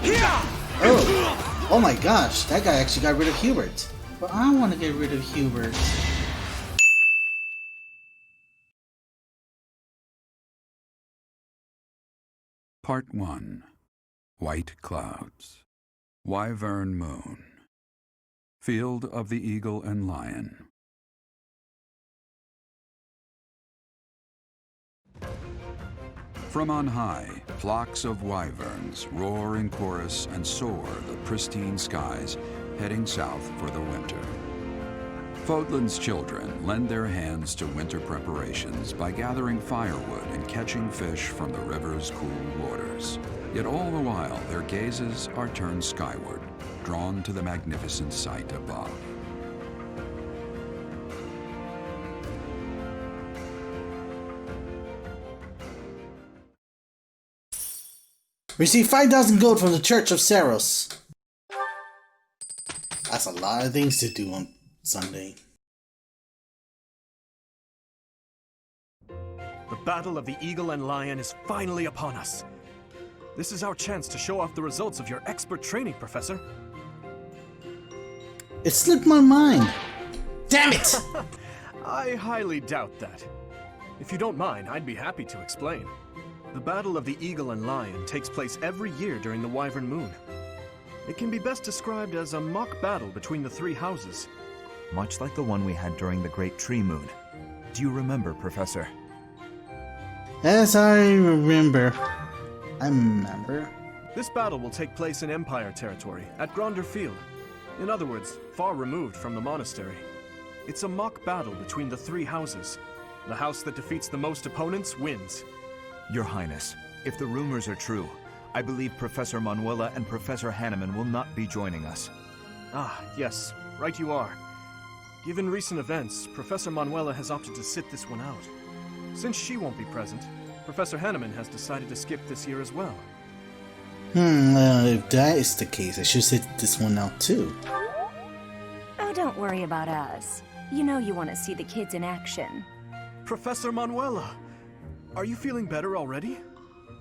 Oh! Oh my gosh, that guy actually got rid of Hubert. But I want to get rid of Hubert. Part 1. White Clouds. Wyvern Moon. Field of the Eagle and Lion. From on high, flocks of wyverns roar in chorus and soar the pristine skies, heading south for the winter. Fodlan's children lend their hands to winter preparations by gathering firewood and catching fish from the river's cool waters. Yet all the while, their gazes are turned skyward, drawn to the magnificent sight above. Receive 5,000 gold from the Church of Saros. That's a lot of things to do on Sunday. The Battle of the Eagle and Lion is finally upon us. This is our chance to show off the results of your expert training, Professor. It slipped my mind. Damn it! I highly doubt that. If you don't mind, I'd be happy to explain. The Battle of the Eagle and Lion takes place every year during the Wyvern Moon. It can be best described as a mock battle between the three houses. Much like the one we had during the Great Tree Moon. Do you remember, Professor? Yes, I remember. This battle will take place in Empire territory, at Gronder Field. In other words, far removed from the monastery. It's a mock battle between the three houses. The house that defeats the most opponents wins. Your Highness, if the rumors are true, I believe Professor Manuela and Professor Hanneman will not be joining us. Ah, yes, right you are. Given recent events, Professor Manuela has opted to sit this one out. Since she won't be present, Professor Hanneman has decided to skip this year as well. If that is the case, I should sit this one out too. Oh, don't worry about us. You know you want to see the kids in action. Professor Manuela! Are you feeling better already?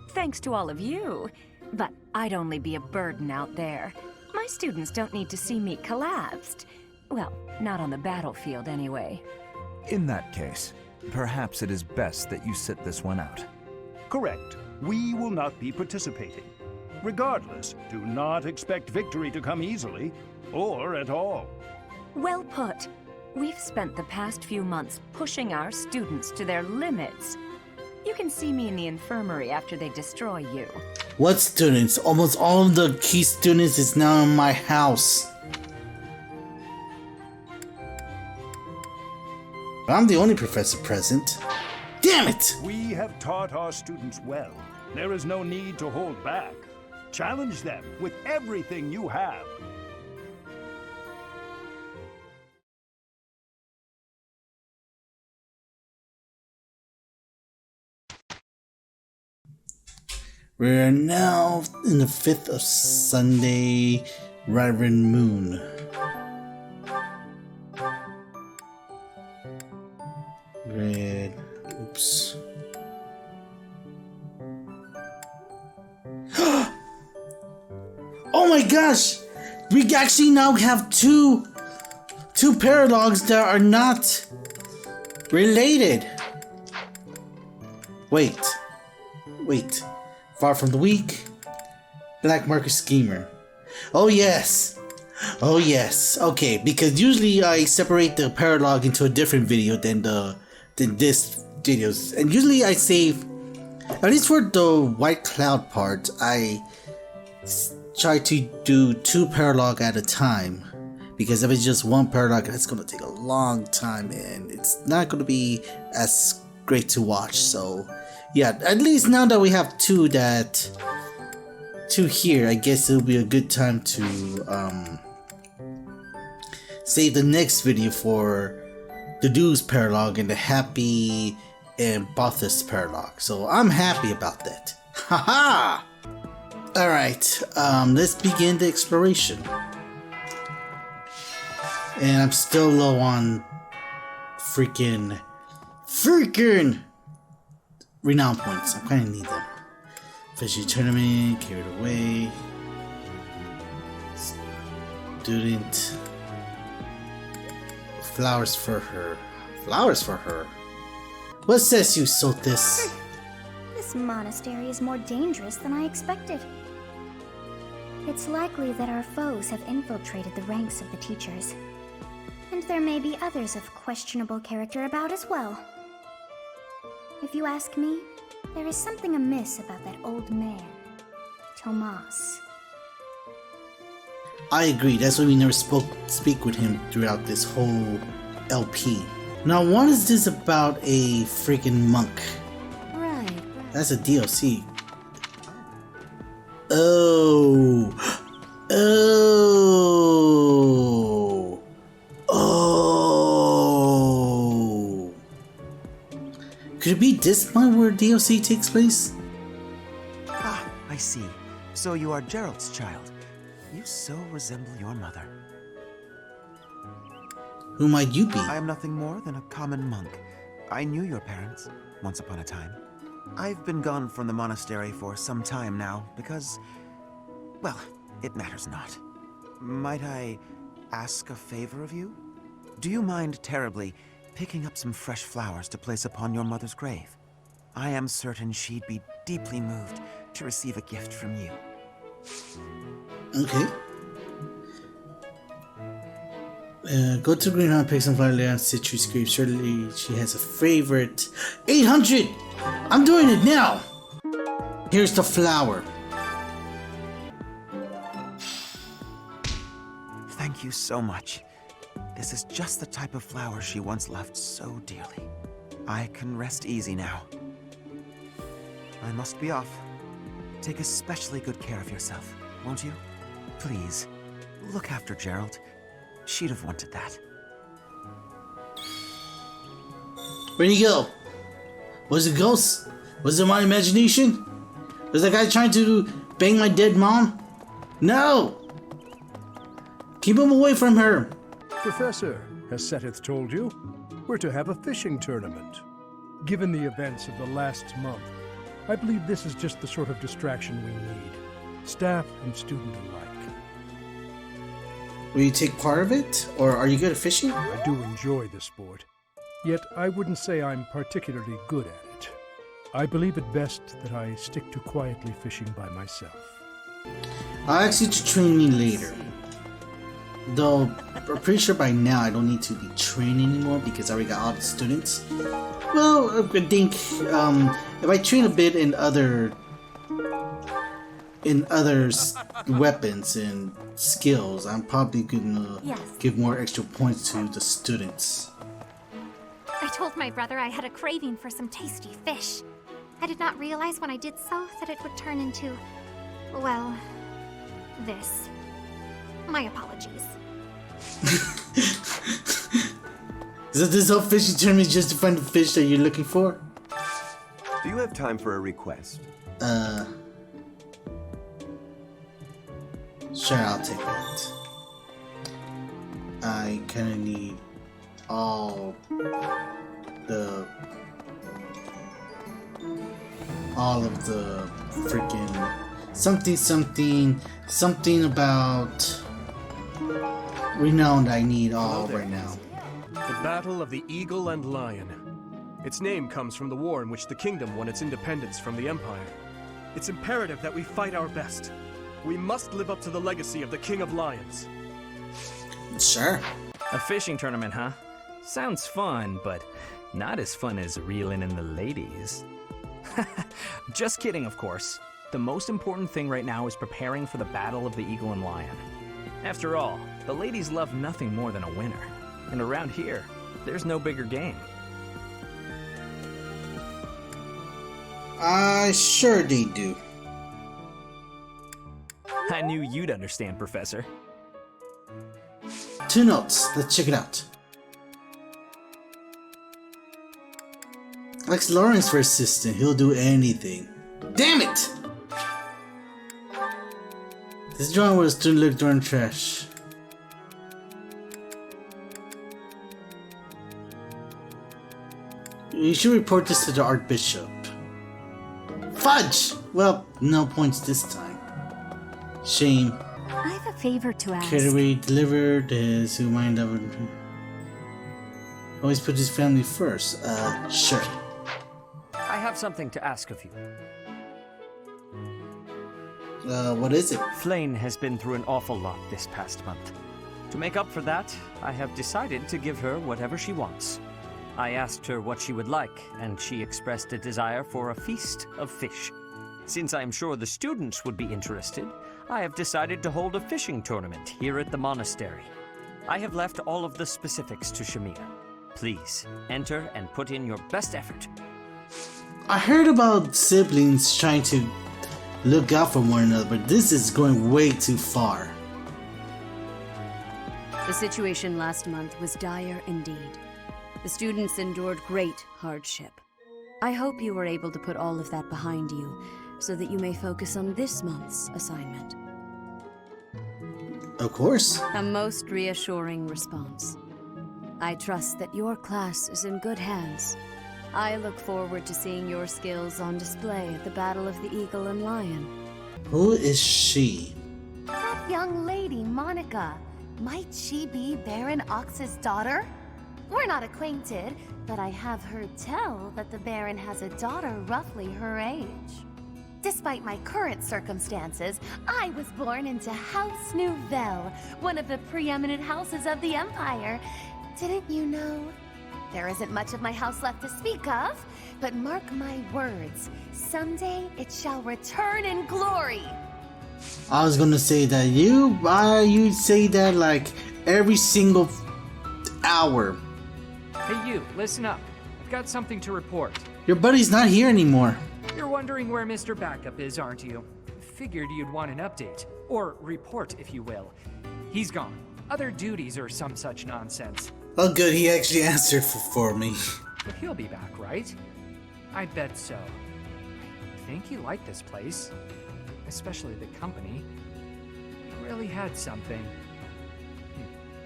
Thanks to all of you. But I'd only be a burden out there. My students don't need to see me collapsed. Well, not on the battlefield anyway. In that case, perhaps it is best that you sit this one out. Correct. We will not be participating. Regardless, do not expect victory to come easily, or at all. Well put. We've spent the past few months pushing our students to their limits. You can see me in the infirmary after they destroy you. What students? Almost all of the key students is now in my house. I'm the only professor present. Damn it! We have taught our students well. There is no need to hold back. Challenge them with everything you have. We're now in the 5th of Sunday, Wyvern Moon. Red. Oops. Oh my gosh! We actually now have two paralogs that are not related. Wait. Far from the Weak, Black Market Schemer. Oh yes. Okay, because usually I separate the paralog into a different video than this videos, and usually I save, at least for the White Cloud part, I try to do 2 paralog at a time, because if it's just 1 paralog, it's gonna take a long time and it's not gonna be as great to watch. So yeah, at least now that we have two here, I guess it'll be a good time to save the next video for the Dude's paralog and the Happy and Bothus paralog. So I'm happy about that. Haha! Alright, let's begin the exploration. And I'm still low on freaking renown points. I kinda need them. Fishy tournament, carried away. Student. Flowers for her. Flowers for her? What says you, Soltis? This monastery is more dangerous than I expected. It's likely that our foes have infiltrated the ranks of the teachers. And there may be others of questionable character about as well. If you ask me, there is something amiss about that old man, Tomas. I agree, that's why we never speak with him throughout this whole LP. Now, what is this about a freaking monk? Right. That's a DLC. Oh. Oh. Oh. Could it be this one where DLC takes place? Ah, I see. So you are Gerald's child. You so resemble your mother. Who might you be? I am nothing more than a common monk. I knew your parents, once upon a time. I've been gone from the monastery for some time now, because, well, it matters not. Might I ask a favor of you? Do you mind terribly picking up some fresh flowers to place upon your mother's grave? I am certain she'd be deeply moved to receive a gift from you. Okay. Go to Greenhouse, pick some flower, lay on citrus grapes. Surely she has a favorite. 800! I'm doing it now! Here's the flower. Thank you so much. This is just the type of flower she once loved so dearly. I can rest easy now. I must be off. Take especially good care of yourself, won't you? Please, look after Gerald. She'd have wanted that. Where'd he go? Was it ghost? Was it my imagination? Was that guy trying to bang my dead mom? No! Keep him away from her! Professor, has Seteth told you? We're to have a fishing tournament. Given the events of the last month, I believe this is just the sort of distraction we need. Staff and student alike. Will you take part of it? Or are you good at fishing? I do enjoy the sport, yet I wouldn't say I'm particularly good at it. I believe it best that I stick to quietly fishing by myself. I'll ask you to train me later. Though, I'm pretty sure by now I don't need to be training anymore because I already got all the students. Well, I think if I train a bit in other weapons and skills, I'm probably gonna give more extra points to the students. I told my brother I had a craving for some tasty fish. I did not realize when I did so that it would turn into, well, this. My apologies. So this whole fishing tournament is just to find the fish that you're looking for? Do you have time for a request? Sure, I'll take that. I kinda need all of the freaking something about renowned. I need all right now. The Battle of the Eagle and Lion. Its name comes from the war in which the kingdom won its independence from the Empire. It's imperative that we fight our best. We must live up to the legacy of the King of Lions. Sure. A fishing tournament, huh? Sounds fun, but not as fun as reeling in the ladies. Just kidding, of course. The most important thing right now is preparing for the Battle of the Eagle and Lion. After all, the ladies love nothing more than a winner. And around here, there's no bigger game. Sure they do. I knew you'd understand, Professor. 2 notes. Let's check it out. Alex Lawrence for assistant. He'll do anything. Damn it! This drawing was to look during trash. You should report this to the Archbishop. Fudge! Well, no points this time. Shame. I have a favor to ask. Can we deliver this? Who mind of it? Always put his family first. Sure. I have something to ask of you. What is it? Flayn has been through an awful lot this past month. To make up for that, I have decided to give her whatever she wants. I asked her what she would like, and she expressed a desire for a feast of fish. Since I am sure the students would be interested, I have decided to hold a fishing tournament here at the monastery. I have left all of the specifics to Shamia. Please, enter and put in your best effort. I heard about siblings trying to look out for one another, but this is going way too far. The situation last month was dire indeed. The students endured great hardship. I hope you were able to put all of that behind you, so that you may focus on this month's assignment. Of course. A most reassuring response. I trust that your class is in good hands. I look forward to seeing your skills on display at the Battle of the Eagle and Lion. Who is she? That young lady, Monica. Might she be Baron Ox's daughter? We're not acquainted, but I have heard tell that the Baron has a daughter roughly her age. Despite my current circumstances, I was born into House Nouvelle, one of the preeminent houses of the Empire. Didn't you know? There isn't much of my house left to speak of, but mark my words, someday it shall return in glory. I was gonna say that you say that like every single hour. Hey you, listen up. I've got something to report. Your buddy's not here anymore. You're wondering where Mr. Backup is, aren't you? Figured you'd want an update. Or report, if you will. He's gone. Other duties or some such nonsense. Oh good, he actually answered for me. But he'll be back, right? I bet so. I think he liked this place. Especially the company. He really had something.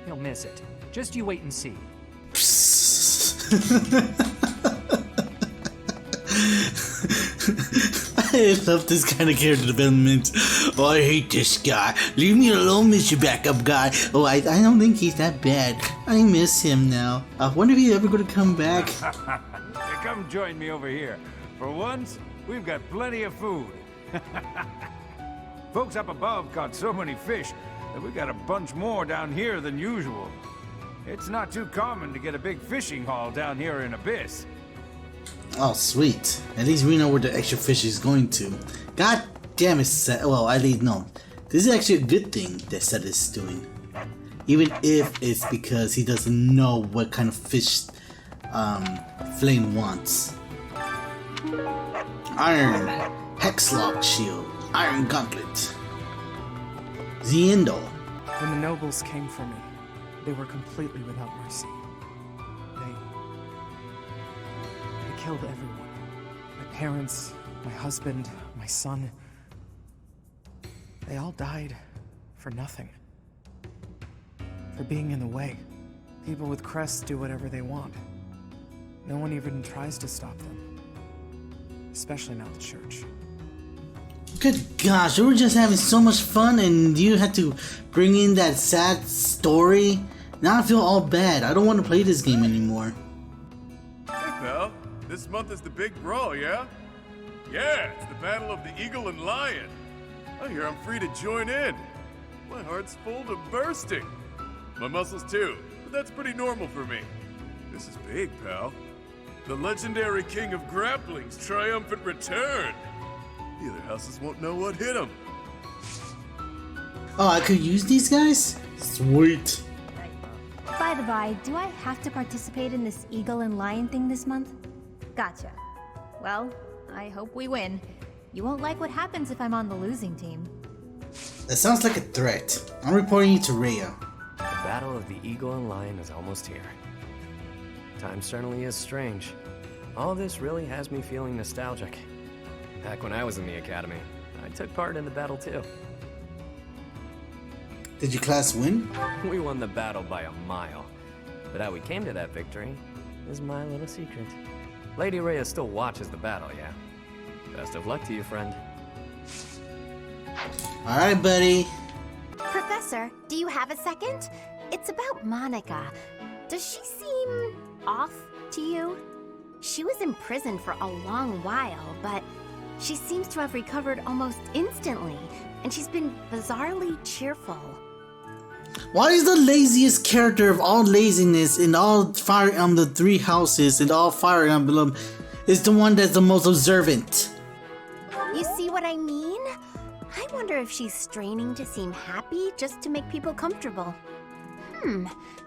He'll miss it. Just you wait and see. I love this kind of character development. Oh, I hate this guy. Leave me alone, Mr. Backup guy. Oh, I don't think he's that bad. I miss him now. I wonder if he's ever going to come back. Come join me over here. For once, we've got plenty of food. Folks up above caught so many fish that we got a bunch more down here than usual. It's not too common to get a big fishing haul down here in Abyss. Oh, sweet. At least we know where the extra fish is going to. God damn it, Seth. Well, at least no. This is actually a good thing that Seth is doing. Even if it's because he doesn't know what kind of fish Flayn wants. Iron Hexlock Shield. Iron Gauntlet. Ziendo. When the nobles came for me, they were completely without mercy. They killed everyone. My parents, my husband, my son. They all died for nothing. For being in the way. People with crests do whatever they want. No one even tries to stop them. Especially not the church. Good gosh, we were just having so much fun and you had to bring in that sad story. Now I feel all bad. I don't want to play this game anymore. Hey pal, this month is the big brawl, yeah? Yeah, it's the Battle of the Eagle and Lion. I hear I'm free to join in. My heart's full to bursting. My muscles too, but that's pretty normal for me. This is big, pal. The legendary king of grappling's triumphant return. The other houses won't know what hit him. Oh, I could use these guys? Sweet. By the by, do I have to participate in this Eagle and Lion thing this month? Gotcha. Well, I hope we win. You won't like what happens if I'm on the losing team. That sounds like a threat. I'm reporting you to Rhea. The Battle of the Eagle and Lion is almost here. Time certainly is strange. All this really has me feeling nostalgic. Back when I was in the academy, I took part in the battle too. Did your class win? We won the battle by a mile. But how we came to that victory is my little secret. Lady Rhea still watches the battle, yeah? Best of luck to you, friend. Alright, buddy. Professor, do you have a second? It's about Monica. Does she seem off to you? She was in prison for a long while, but she seems to have recovered almost instantly, and she's been bizarrely cheerful. Why is the laziest character of all laziness in all Fire Emblem 3 houses and all Fire Emblem is the one that's the most observant? You see what I mean? I wonder if she's straining to seem happy just to make people comfortable.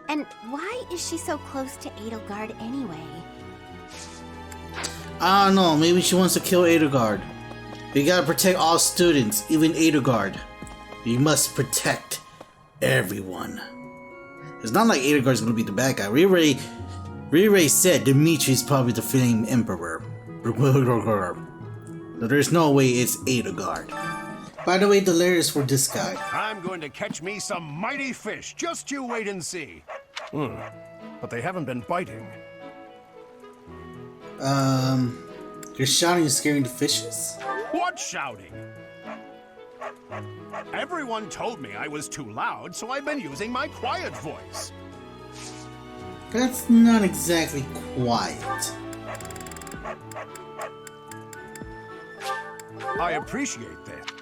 And why is she so close to Edelgard anyway? I don't know, maybe she wants to kill Edelgard. You gotta protect all students, even Edelgard. You must protect everyone. It's not like Edelgard's gonna be the bad guy. We already said Dimitri's probably the Flame Emperor. So there's no way it's Edelgard. By the way, the lair is for this guy. I'm going to catch me some mighty fish. Just you wait and see. But they haven't been biting. You're shouting and scaring the fishes? What shouting? Everyone told me I was too loud, so I've been using my quiet voice. That's not exactly quiet. I appreciate that.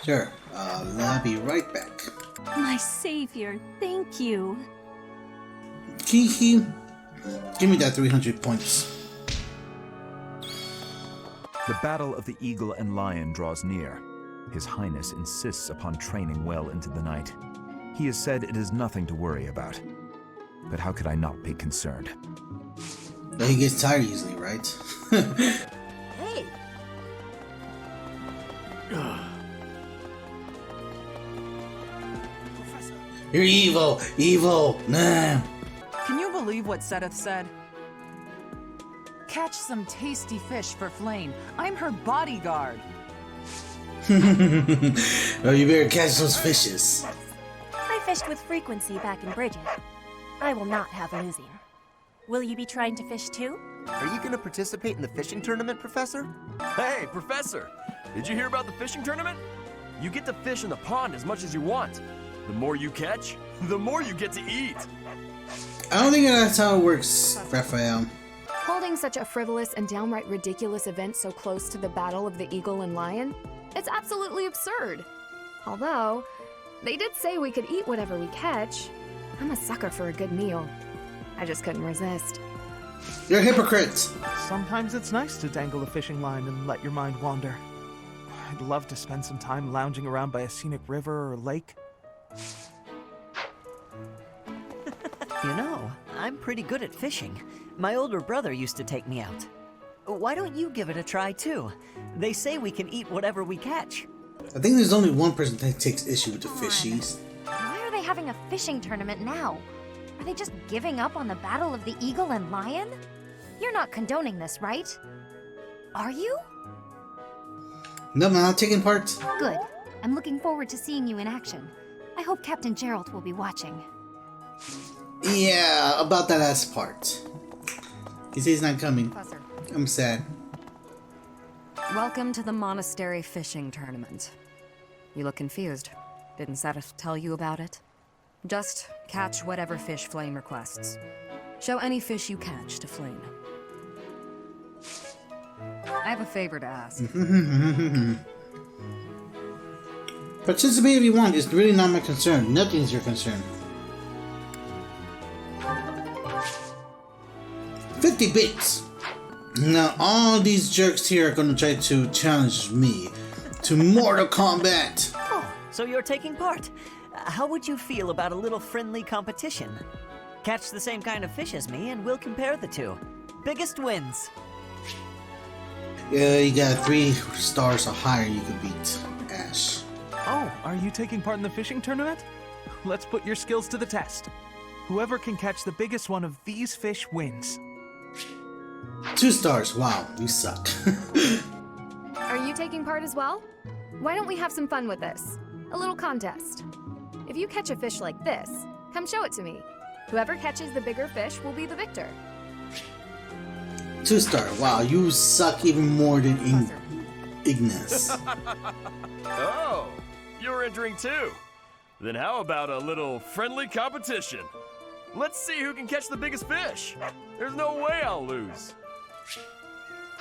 Sure, I'll be right back. My savior, thank you. Kiki, give me that 300 points. The battle of the Eagle and Lion draws near. His Highness insists upon training well into the night. He has said it is nothing to worry about. But how could I not be concerned? But he gets tired easily, right? Hey! You're evil! Evil! Nah! Can you believe what Seteth said? Catch some tasty fish for Flame. I'm her bodyguard. Oh, you better catch those fishes. I fished with frequency back in Bridget. I will not have losing. Will you be trying to fish too? Are you going to participate in the fishing tournament, Professor? Hey, Professor! Did you hear about the fishing tournament? You get to fish in the pond as much as you want. The more you catch, the more you get to eat. I don't think that's how it works, Raphael. Holding such a frivolous and downright ridiculous event so close to the Battle of the Eagle and Lion? It's absolutely absurd. Although, they did say we could eat whatever we catch. I'm a sucker for a good meal. I just couldn't resist. You're a hypocrite! Sometimes it's nice to dangle a fishing line and let your mind wander. I'd love to spend some time lounging around by a scenic river or lake. You know, I'm pretty good at fishing. My older brother used to take me out. Why don't you give it a try too? They say we can eat whatever we catch. I think there's only one person that takes issue with the fishies. Why are they having a fishing tournament now? Are they just giving up on the Battle of the Eagle and Lion? You're not condoning this, right? Are you? No, I'm not taking part. Good. I'm looking forward to seeing you in action. I hope Captain Gerald will be watching. Yeah, about that last part. He says he's not coming. I'm sad. Welcome to the Monastery Fishing Tournament. You look confused. Didn't Seteth tell you about it? Just catch whatever fish Flame requests. Show any fish you catch to Flame. I have a favor to ask. Participate if you want. It's really not my concern. Nothing's your concern. 50 bits! Now all these jerks here are gonna try to challenge me to Mortal Kombat! Oh, so you're taking part. How would you feel about a little friendly competition? Catch the same kind of fish as me and we'll compare the two. Biggest wins. Yeah, you got 3 stars or higher you could beat Ash. Oh, are you taking part in the fishing tournament? Let's put your skills to the test. Whoever can catch the biggest one of these fish wins. 2 stars, wow, you suck. Are you taking part as well? Why don't we have some fun with this? A little contest. If you catch a fish like this, come show it to me. Whoever catches the bigger fish will be the victor. 2 star, wow, you suck even more than Ignis. Oh, you're entering too. Then how about a little friendly competition? Let's see who can catch the biggest fish. There's no way I'll lose.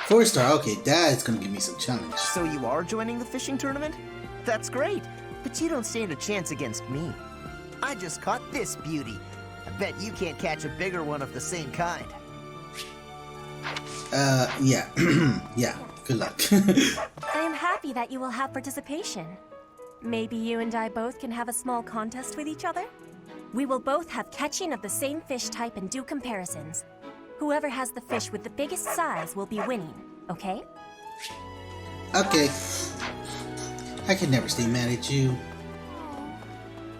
4-star, okay, that's gonna give me some challenge. So you are joining the fishing tournament? That's great, but you don't stand a chance against me. I just caught this beauty. I bet you can't catch a bigger one of the same kind. Yeah. Yeah, good luck. I am happy that you will have participation. Maybe you and I both can have a small contest with each other? We will both have catching of the same fish type and do comparisons. Whoever has the fish with the biggest size will be winning, okay? Okay. I can never stay mad at you.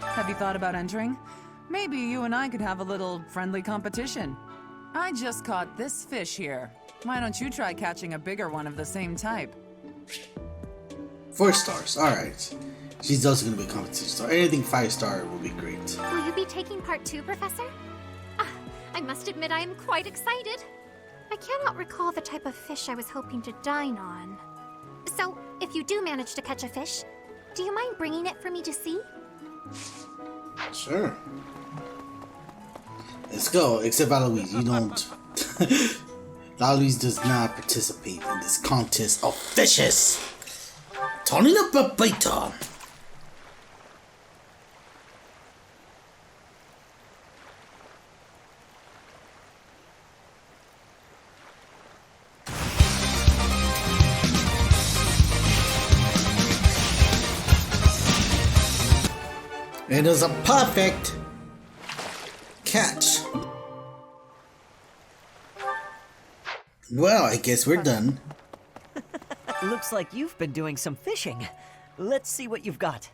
Have you thought about entering? Maybe you and I could have a little friendly competition. I just caught this fish here. Why don't you try catching a bigger one of the same type? 4 stars, alright. She's also gonna be a competition star. Anything 5-star will be great. Will you be taking part 2, Professor? I must admit I am quite excited. I cannot recall the type of fish I was hoping to dine on. So, if you do manage to catch a fish, do you mind bringing it for me to see? Sure. Let's go, except Aloise, you don't. Aloise does not participate in this contest of fishes. Turning up a beta. It is a perfect catch. Well, I guess we're done. Looks like you've been doing some fishing. Let's see what you've got.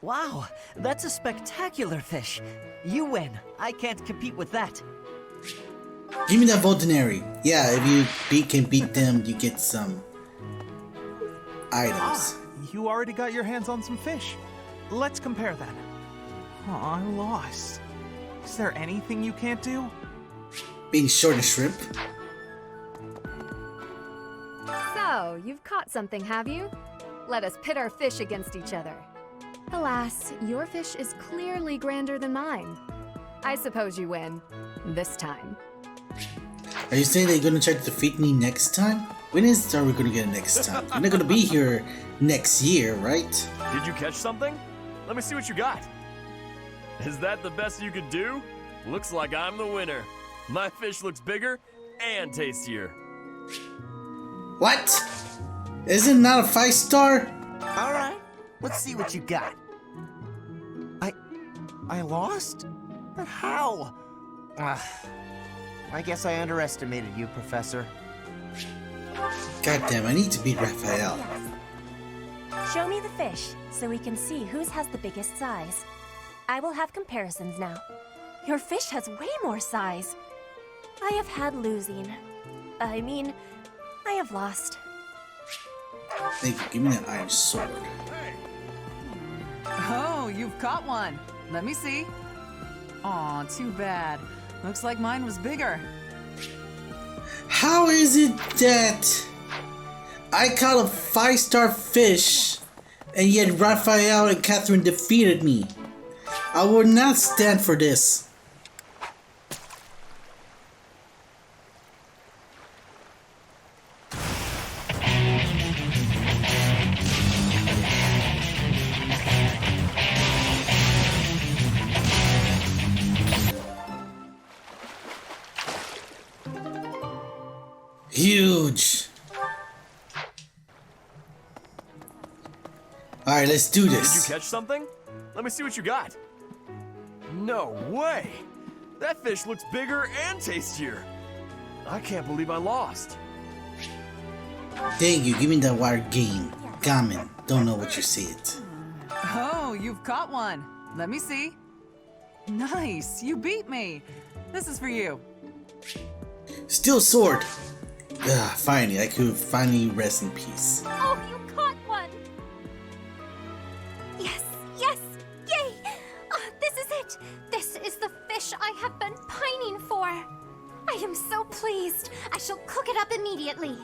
Wow, that's a spectacular fish. You win. I can't compete with that. Give me that Voltinary. Yeah, if you can beat them, you get some items. You already got your hands on some fish. Let's compare then. I lost. Is there anything you can't do? Being short of shrimp. So, you've caught something, have you? Let us pit our fish against each other. Alas, your fish is clearly grander than mine. I suppose you win. This time. Are you saying they're gonna try to defeat me next time? When are we gonna get it next time? We're not gonna be here next year, right? Did you catch something? Let me see what you got. Is that the best you could do? Looks like I'm the winner. My fish looks bigger and tastier. What? Isn't it not a 5-star? Alright, let's see what you got. I lost? But how? I guess I underestimated you, Professor. Goddamn, I need to beat Raphael. Show me the fish, so we can see whose has the biggest size. I will have comparisons now. Your fish has way more size. I have had losing. I mean, I have lost. Thank you, give me that iron sword. Oh, you've caught one. Let me see. Aw, too bad. Looks like mine was bigger. How is it that I caught a 5-star fish and yet Raphael and Catherine defeated me? I will not stand for this. Huge. Alright, let's do this. Did you catch something? Let me see what you got. No way! That fish looks bigger and tastier. I can't believe I lost. Thank you, give me that wire game. Gammon, don't know what you said. Oh, you've caught one. Let me see. Nice, you beat me. This is for you. Steel sword. Finally, I could finally rest in peace. Oh, you caught one! Yes, yes, yay! This is it! This is the fish I have been pining for! I am so pleased! I shall cook it up immediately!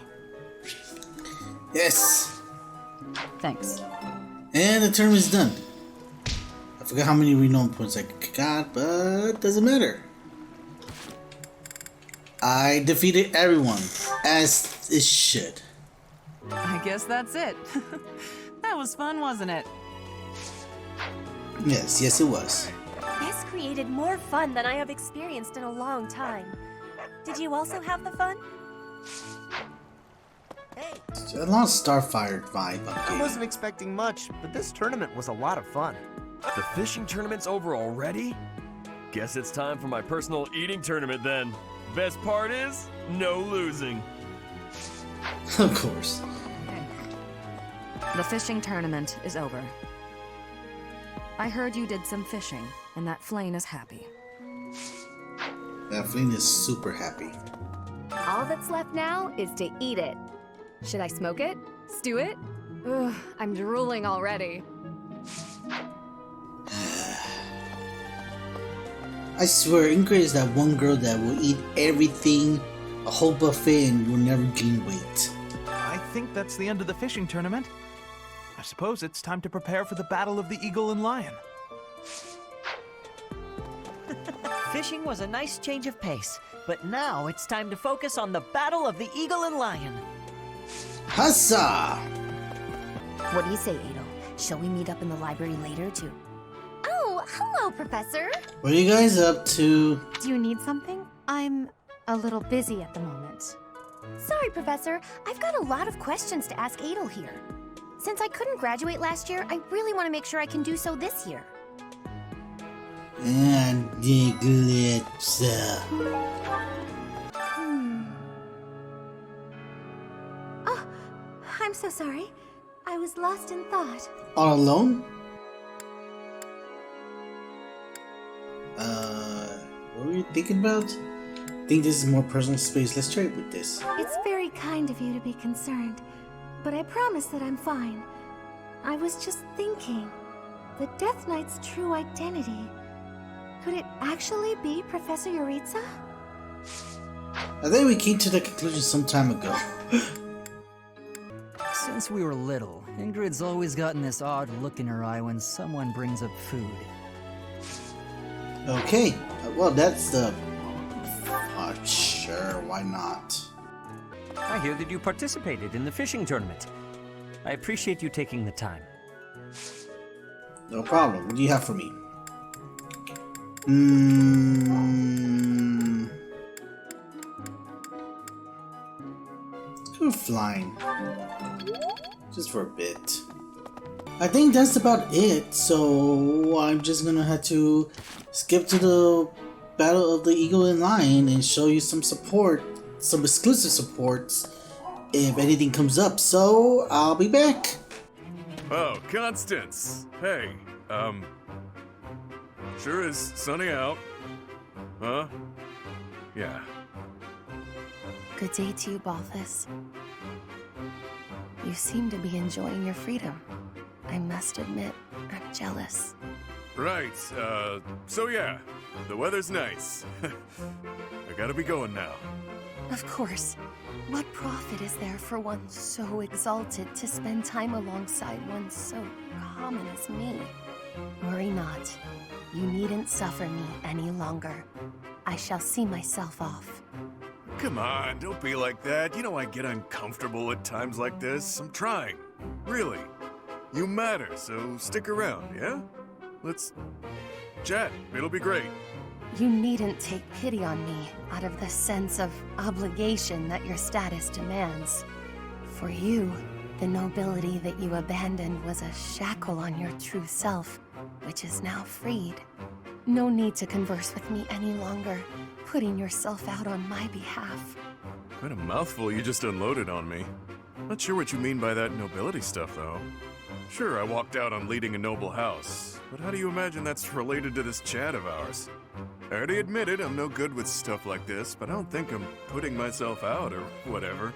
Yes! Thanks. And the term is done. A forgot how many renown points I got, but doesn't matter. I defeated everyone, as it should. I guess that's it. That was fun, wasn't it? Yes, yes it was. This created more fun than I have experienced in a long time. Did you also have the fun? A lot of Starfire vibe up I here. wasn't expecting much, but this tournament was a lot of fun. The fishing tournament's over already? Guess it's time for my personal eating tournament then. Best part is, no losing. Of course. The fishing tournament is over. I heard you did some fishing, and that Flame is happy. That Flame is super happy. All that's left now is to eat it. Should I smoke it? Stew it? Ugh, I'm drooling already. I swear, Ingrid is that one girl that will eat everything, a whole buffet, and will never gain weight. I think that's the end of the fishing tournament. I suppose it's time to prepare for the battle of the Eagle and Lion. Fishing was a nice change of pace, but now it's time to focus on the battle of the Eagle and Lion. Huzzah! What do you say, Adol? Shall we meet up in the library later to... Oh, hello, Professor. What are you guys up to? Do you need something? I'm a little busy at the moment. Sorry, Professor. I've got a lot of questions to ask Adol here. Since I couldn't graduate last year, I really want to make sure I can do so this year. And Diglitza. Oh, I'm so sorry. I was lost in thought. All alone? What were you thinking about? I think this is more personal space. Let's try it with this. It's very kind of you to be concerned, but I promise that I'm fine. I was just thinking, the Death Knight's true identity. Could it actually be Professor Yuritsa? I think we came to the conclusion some time ago. Since we were little, Ingrid's always gotten this odd look in her eye when someone brings up food. Okay, well that's the... sure, why not? I hear that you participated in the fishing tournament. I appreciate you taking the time. No problem. What do you have for me? Let's go flying. Just for a bit. I think that's about it, so I'm just gonna have to skip to the Battle of the Eagle and Lion and show you some support, some exclusive supports if anything comes up, so I'll be back. Oh, Constance. Hey, sure is sunny out. Huh? Yeah. Good day to you, Balthus. You seem to be enjoying your freedom. I must admit, I'm jealous. Right, so yeah, the weather's nice. I gotta be going now. Of course. What profit is there for one so exalted to spend time alongside one so common as me? Worry not. You needn't suffer me any longer. I shall see myself off. Come on, don't be like that. You know I get uncomfortable at times like this. I'm trying. Really. You matter, so stick around, yeah? Let's chat. It'll be great. You needn't take pity on me out of the sense of obligation that your status demands. For you, the nobility that you abandoned was a shackle on your true self, which is now freed. No need to converse with me any longer, putting yourself out on my behalf. Quite a mouthful you just unloaded on me. Not sure what you mean by that nobility stuff, though. Sure, I walked out on leading a noble house, but how do you imagine that's related to this chat of ours? I already admitted I'm no good with stuff like this, but I don't think I'm putting myself out or whatever.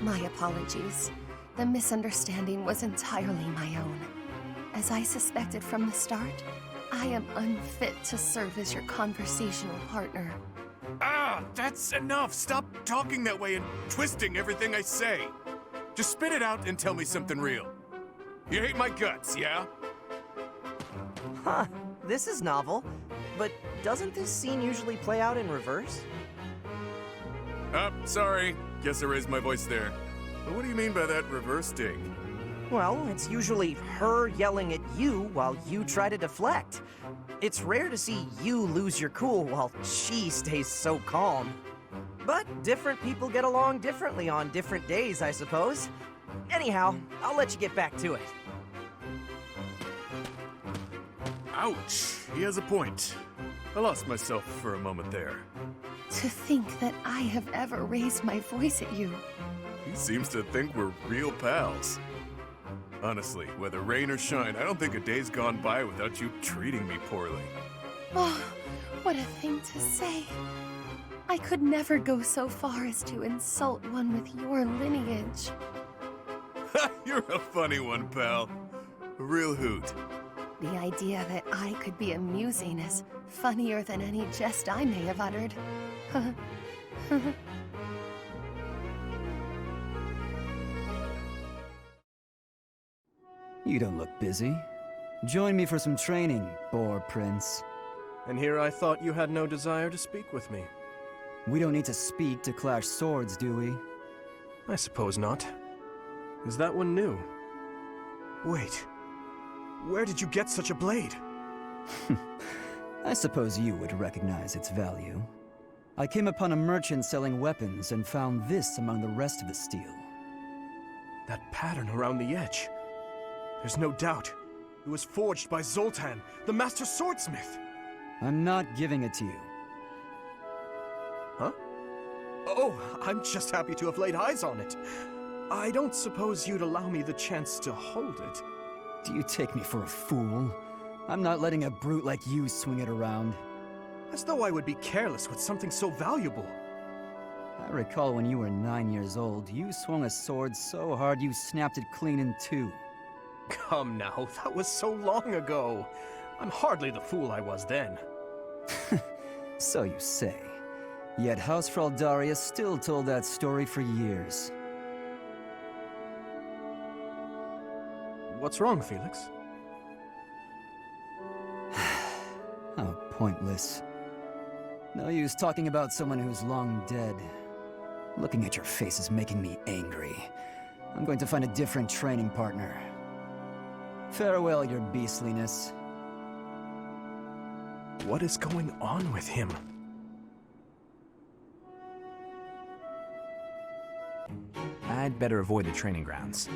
My apologies. The misunderstanding was entirely my own. As I suspected from the start, I am unfit to serve as your conversational partner. Ah, that's enough! Stop talking that way and twisting everything I say! Just spit it out and tell me something real. You hate my guts, yeah? Huh, this is novel. But doesn't this scene usually play out in reverse? Sorry. Guess I raised my voice there. But what do you mean by that reverse sting? Well, it's usually her yelling at you while you try to deflect. It's rare to see you lose your cool while she stays so calm. But different people get along differently on different days, I suppose. Anyhow, I'll let you get back to it. Ouch! He has a point. I lost myself for a moment there. To think that I have ever raised my voice at you. He seems to think we're real pals. Honestly, whether rain or shine, I don't think a day's gone by without you treating me poorly. Oh, what a thing to say. I could never go so far as to insult one with your lineage. You're a funny one, pal. A real hoot. The idea that I could be amusing is funnier than any jest I may have uttered. You don't look busy. Join me for some training, Boar Prince. And here I thought you had no desire to speak with me. We don't need to speak to clash swords, do we? I suppose not. Is that one new? Wait. Where did you get such a blade? I suppose you would recognize its value. I came upon a merchant selling weapons and found this among the rest of the steel. That pattern around the edge. There's no doubt. It was forged by Zoltan, the master swordsmith. I'm not giving it to you. Huh? Oh, I'm just happy to have laid eyes on it. I don't suppose you'd allow me the chance to hold it. Do you take me for a fool? I'm not letting a brute like you swing it around. As though I would be careless with something so valuable. I recall when you were 9 years old, you swung a sword so hard you snapped it clean in two. Come now, that was so long ago. I'm hardly the fool I was then. So you say. Yet Housefrau Daria still told that story for years. What's wrong, Felix? How pointless. No use talking about someone who's long dead. Looking at your face is making me angry. I'm going to find a different training partner. Farewell, your beastliness. What is going on with him? I'd better avoid the training grounds.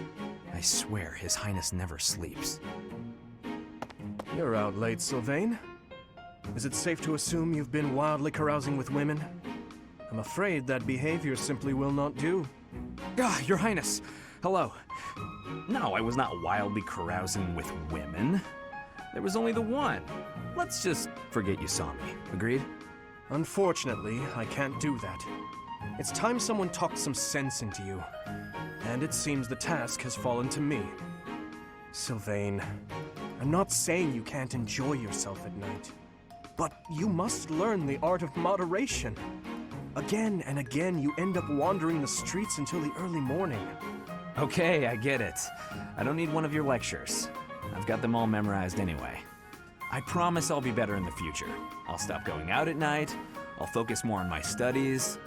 I swear His Highness never sleeps. You're out late, Sylvain. Is it safe to assume you've been wildly carousing with women? I'm afraid that behavior simply will not do. Ah, Your Highness! Hello. No, I was not wildly carousing with women. There was only the one. Let's just forget you saw me. Agreed? Unfortunately, I can't do that. It's time someone talked some sense into you. And it seems the task has fallen to me. Sylvain, I'm not saying you can't enjoy yourself at night. But you must learn the art of moderation. Again and again, you end up wandering the streets until the early morning. Okay, I get it. I don't need one of your lectures. I've got them all memorized anyway. I promise I'll be better in the future. I'll stop going out at night, I'll focus more on my studies,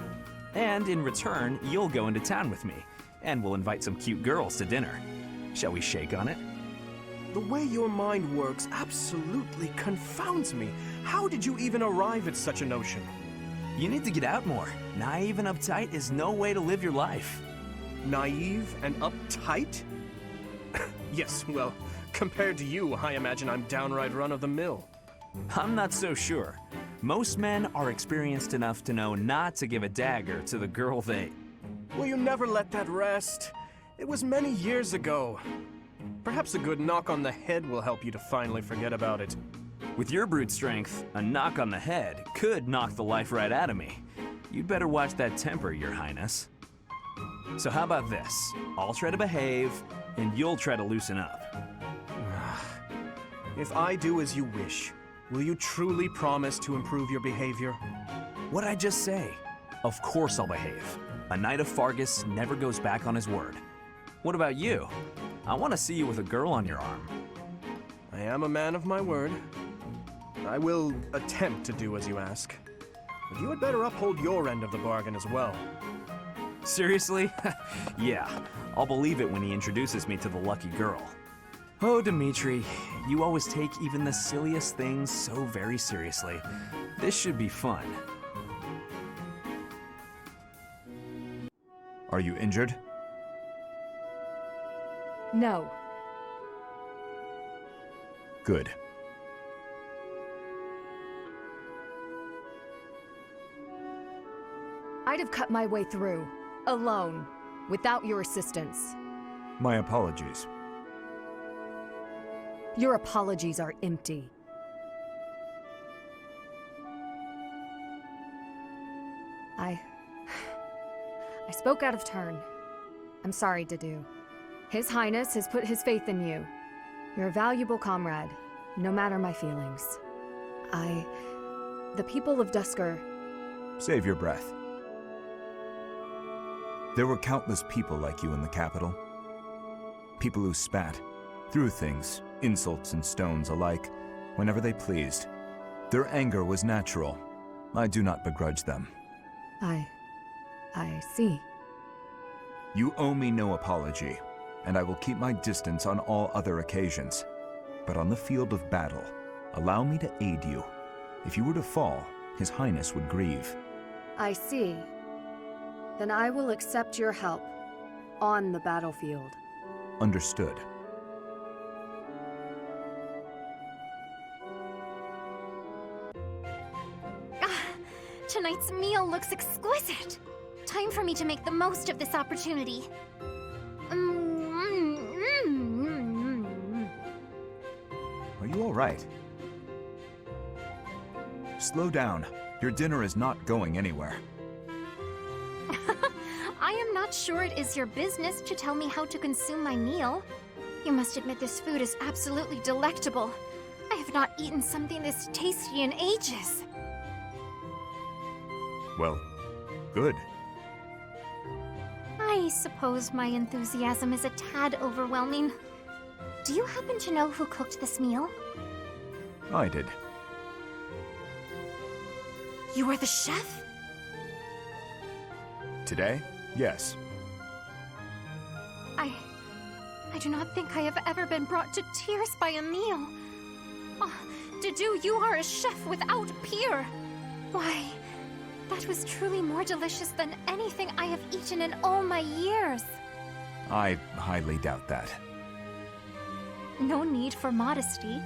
and in return, you'll go into town with me, and we'll invite some cute girls to dinner. Shall we shake on it? The way your mind works absolutely confounds me. How did you even arrive at such a notion? You need to get out more. Naive and uptight is no way to live your life. Naive and uptight? Yes, well, compared to you, I imagine I'm downright run-of-the-mill. I'm not so sure. Most men are experienced enough to know not to give a dagger to the girl they... Will you never let that rest? It was many years ago. Perhaps a good knock on the head will help you to finally forget about it. With your brute strength, a knock on the head could knock the life right out of me. You'd better watch that temper, Your Highness. So how about this? I'll try to behave, and you'll try to loosen up. If I do as you wish, will you truly promise to improve your behavior? What'd I just say? Of course I'll behave. A knight of Fargus never goes back on his word. What about you? I want to see you with a girl on your arm. I I am a man of my word. I will attempt to do as you ask. But you had better uphold your end of the bargain as well. Seriously? Yeah, I'll believe it when he introduces me to the lucky girl. Oh, Dimitri, you always take even the silliest things so very seriously. This should be fun. Are you injured? No. Good. I'd have cut my way through, alone, without your assistance. My apologies. Your apologies are empty. I spoke out of turn. I'm sorry, Dedu. His Highness has put his faith in you. You're a valuable comrade, no matter my feelings. The people of Dusker... Save your breath. There were countless people like you in the capital. People who spat, threw things, insults and stones alike, whenever they pleased. Their anger was natural. I do not begrudge them. I see. You owe me no apology, and I will keep my distance on all other occasions. But on the field of battle, allow me to aid you. If you were to fall, His Highness would grieve. I see. Then I will accept your help. On the battlefield. Understood. Tonight's meal looks exquisite. Time for me to make the most of this opportunity. Are you all right? Slow down. Your dinner is not going anywhere. I am not sure it is your business to tell me how to consume my meal. You must admit this food is absolutely delectable. I have not eaten something this tasty in ages. Well, good. I suppose my enthusiasm is a tad overwhelming. Do you happen to know who cooked this meal? I did. You are the chef? Today? Yes. I do not think I have ever been brought to tears by a meal. Oh, Dedu, you are a chef without peer. Why, that was truly more delicious than anything I have eaten in all my years. I highly doubt that. No need for modesty.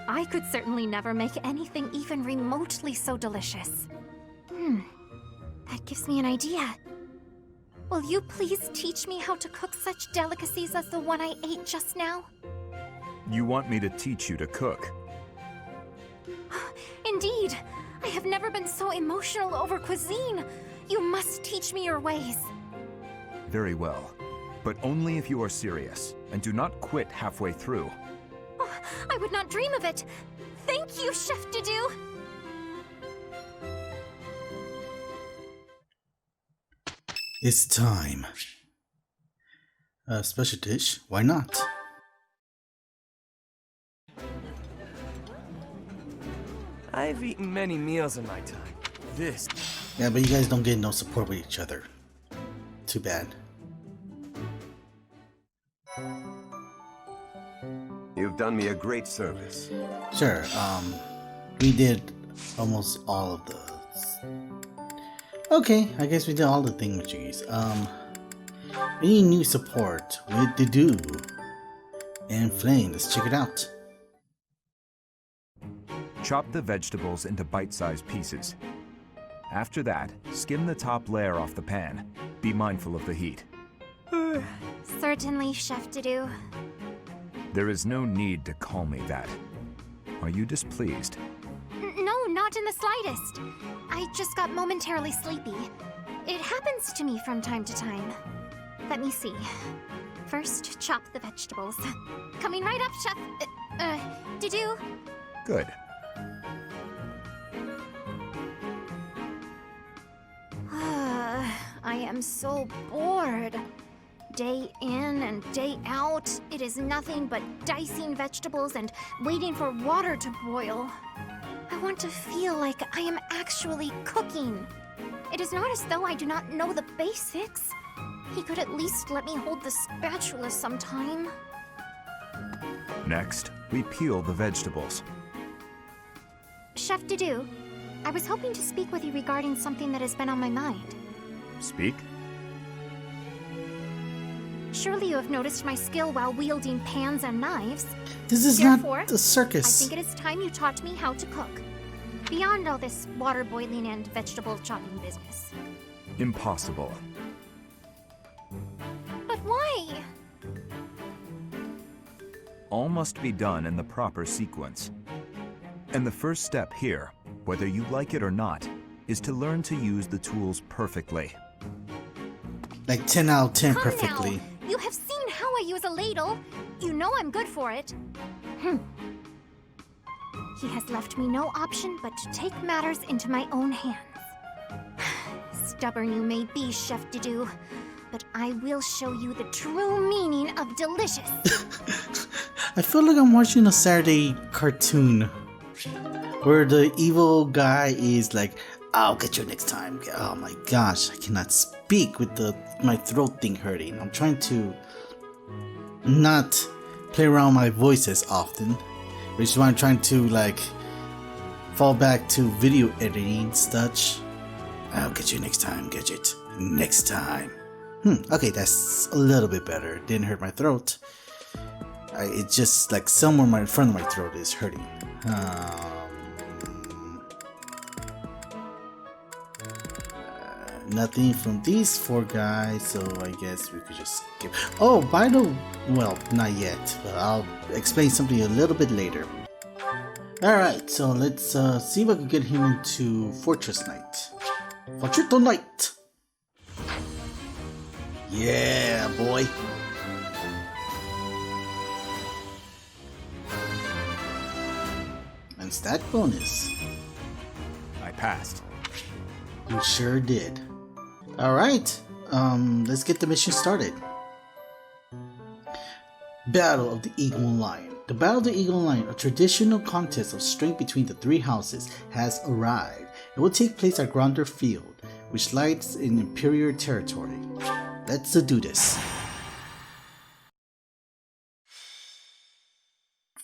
I could certainly never make anything even remotely so delicious. That gives me an idea. Will you please teach me how to cook such delicacies as the one I ate just now? You want me to teach you to cook? Indeed! I have never been so emotional over cuisine. You must teach me your ways. Very well. But only if you are serious, and do not quit halfway through. Oh, I would not dream of it. Thank you, Chef Dedu. It's time. A special dish? Why not? I've eaten many meals in my time. This... Yeah, but you guys don't get no support with each other. Too bad. You've done me a great service. Sure, we did almost all of the... Okay, I guess we did all the thingamajiggies. We need new support with Dedu and Flame. Let's check it out. Chop the vegetables into bite-sized pieces. After that, skim the top layer off the pan. Be mindful of the heat. Certainly, Chef Dedu. There is no need to call me that. Are you displeased? No, not in the slightest. I just got momentarily sleepy. It happens to me from time to time. Let me see. First, chop the vegetables. Coming right up, Chef. Dedu? Good. I am so bored. Day in and day out, it is nothing but dicing vegetables and waiting for water to boil. I want to feel like I am actually cooking. It is not as though I do not know the basics. He could at least let me hold the spatula sometime. Next, we peel the vegetables. Chef Dudu, I was hoping to speak with you regarding something that has been on my mind. Speak? Surely you have noticed my skill while wielding pans and knives. This is Therefore, not the circus. I think it is time you taught me how to cook. Beyond all this water boiling and vegetable chopping business. Impossible. But why? All must be done in the proper sequence. And the first step here, whether you like it or not, is to learn to use the tools perfectly. Like 10 out of 10 Come perfectly. now. You have seen how I use a ladle. You know I'm good for it. He has left me no option but to take matters into my own hands. Stubborn you may be, Chef Dudu, but I will show you the true meaning of delicious. I feel like I'm watching a Saturday cartoon where the evil guy is like, I'll get you next time. Oh my gosh, I cannot speak with my throat thing hurting. I'm trying to not play around my voice as often, which is why I'm trying to like fall back to video editing and such. I'll get you next time, Gadget. Next time. Okay, that's a little bit better. It didn't hurt my throat. It's just like somewhere in front of my throat is hurting. Nothing from these 4 guys, so I guess we could just skip. Oh, well, not yet, but I'll explain something a little bit later. Alright, so let's see if I can get him into Fortress Knight. Fortress Knight! Yeah, boy! And stat bonus. I passed. You sure did. Alright, let's get the mission started. Battle of the Eagle and Lion. The Battle of the Eagle and Lion, a traditional contest of strength between the 3 houses, has arrived. It will take place at Gronder Field, which lies in Imperial territory. Let's do this.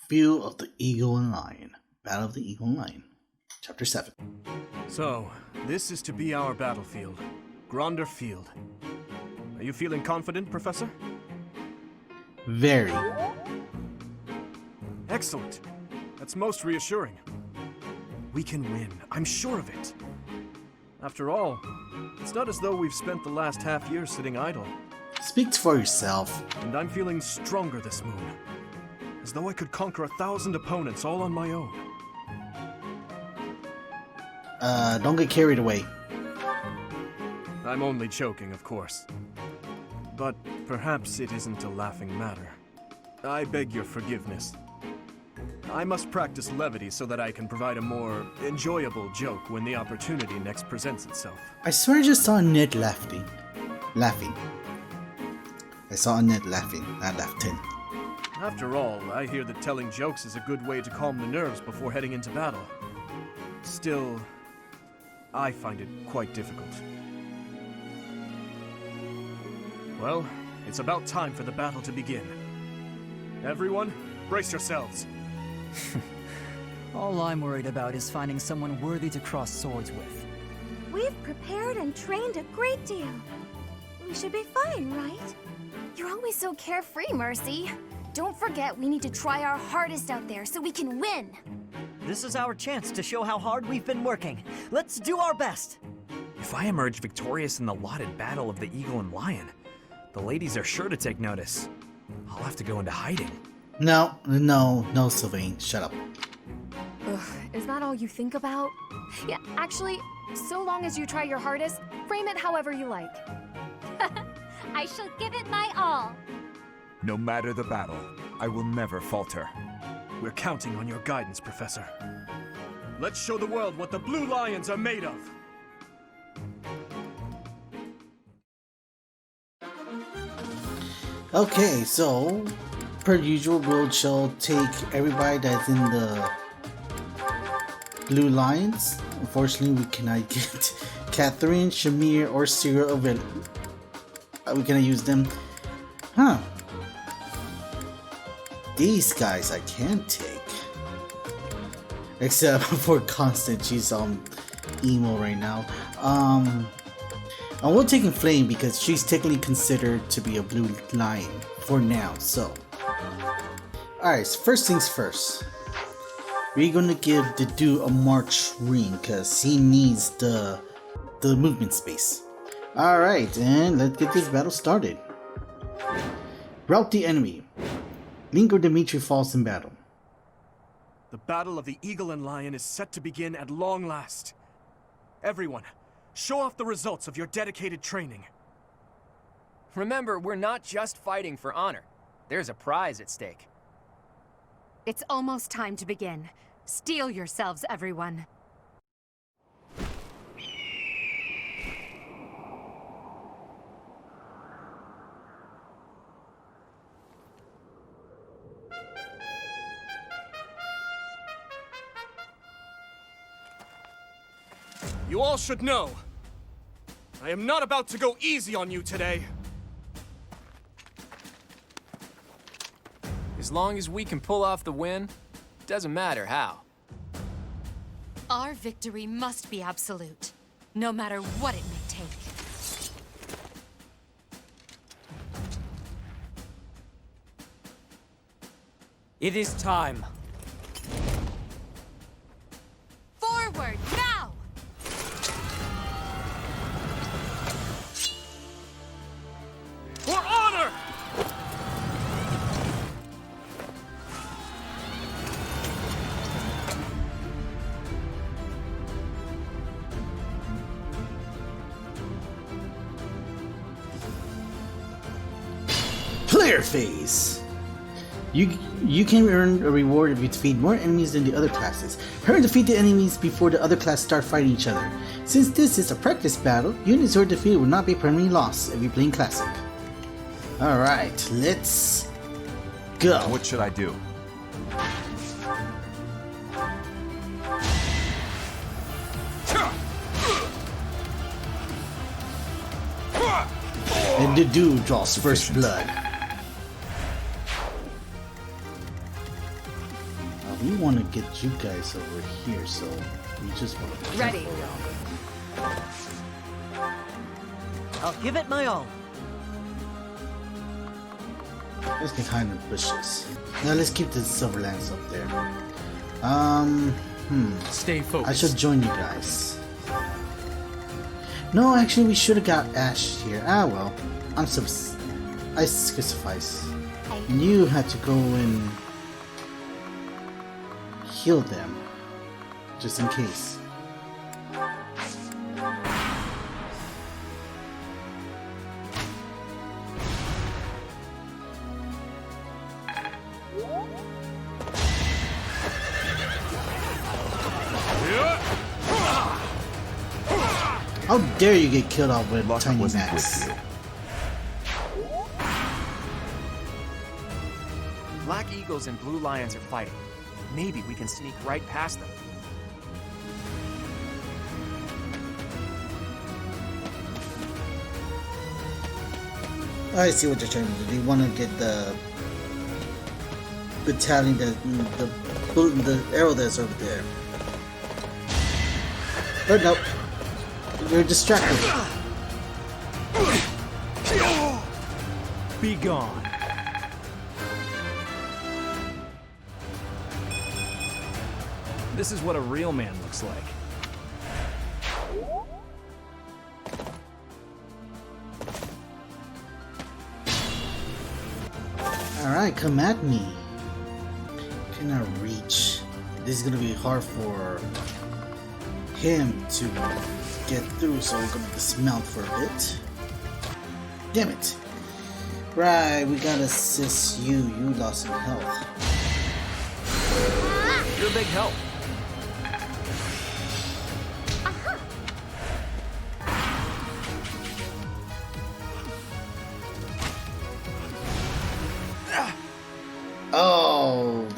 Field of the Eagle and Lion. Battle of the Eagle and Lion. Chapter 7. So, this is to be our battlefield. Gronder Field. Are you feeling confident, Professor? Very. Excellent. That's most reassuring. We can win. I'm sure of it. After all, it's not as though we've spent the last half year sitting idle. Speak for yourself. And I'm feeling stronger this moon. As though I could conquer 1,000 opponents all on my own. Don't get carried away. I'm only joking, of course. But perhaps it isn't a laughing matter. I beg your forgiveness. I must practice levity so that I can provide a more enjoyable joke when the opportunity next presents itself. I swear I just saw Ned laughing. I saw Ned laughing, not laughing. After all, I hear that telling jokes is a good way to calm the nerves before heading into battle. Still, I find it quite difficult. Well, it's about time for the battle to begin. Everyone, brace yourselves. All I'm worried about is finding someone worthy to cross swords with. We've prepared and trained a great deal. We should be fine, right? You're always so carefree, Mercy. Don't forget we need to try our hardest out there so we can win. This is our chance to show how hard we've been working. Let's do our best. If I emerge victorious in the lauded battle of the Eagle and Lion, the ladies are sure to take notice. I'll have to go into hiding. No, Sylvain, shut up. Ugh, is that all you think about? Yeah, actually, so long as you try your hardest, frame it however you like. I shall give it my all. No matter the battle, I will never falter. We're counting on your guidance, Professor. Let's show the world what the Blue Lions are made of. Okay, so per usual, we'll shall take everybody that's in the blue lines. Unfortunately, we cannot get Catherine, Shamir, or Sierra of it. We cannot use them. Huh. These guys I can take. Except for Constant, she's emo right now. I will take Flame because she's technically considered to be a blue lion for now, so. Alright, so first things first. We're gonna give the dude a March ring because he needs the movement space. Alright, and let's get this battle started. Rout the enemy. Link or Dimitri falls in battle. The battle of the Eagle and Lion is set to begin at long last. Everyone, show off the results of your dedicated training. Remember, we're not just fighting for honor. There's a prize at stake. It's almost time to begin. Steel yourselves, everyone. You all should know, I am not about to go easy on you today. As long as we can pull off the win, doesn't matter how. Our victory must be absolute, no matter what it may take. It is time. Forward, now! For honor! Player phase. You can earn a reward if you defeat more enemies than the other classes. Hurry and defeat the enemies before the other classes start fighting each other. Since this is a practice battle, units who are defeated will not be permanently lost if you're playing Classic. Alright, let's go. What should I do? And the dude draws first blood. We want to get you guys over here, so we just want to ready. I'll give it my all. Let's get behind the bushes. Now let's keep the silver lance up there. Stay focused. I should join you guys. No, actually, we should have got Ash here. Ah, well, I sacrifice. And you had to go and heal them, just in case. How dare you get killed off with tiny max? Black Eagles and Blue Lions are fighting. Maybe we can sneak right past them. I see what you're trying to do. They want to get the battalion, the arrow that's over there. But nope. You're distracted. Be gone. This is what a real man looks like. Alright, come at me. Cannot reach. This is gonna be hard for him to get through, so we're gonna dismount for a bit. Damn it. Right, we gotta assist you. You lost some health. You're a big help.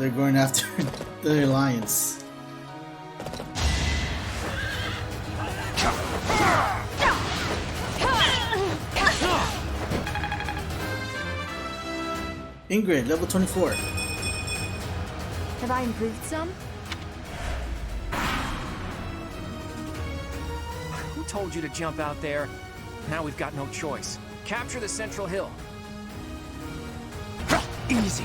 they're going after the alliance. Ingrid, level 24. Have I improved some? Who told you to jump out there? Now we've got no choice. Capture the central hill. Easy.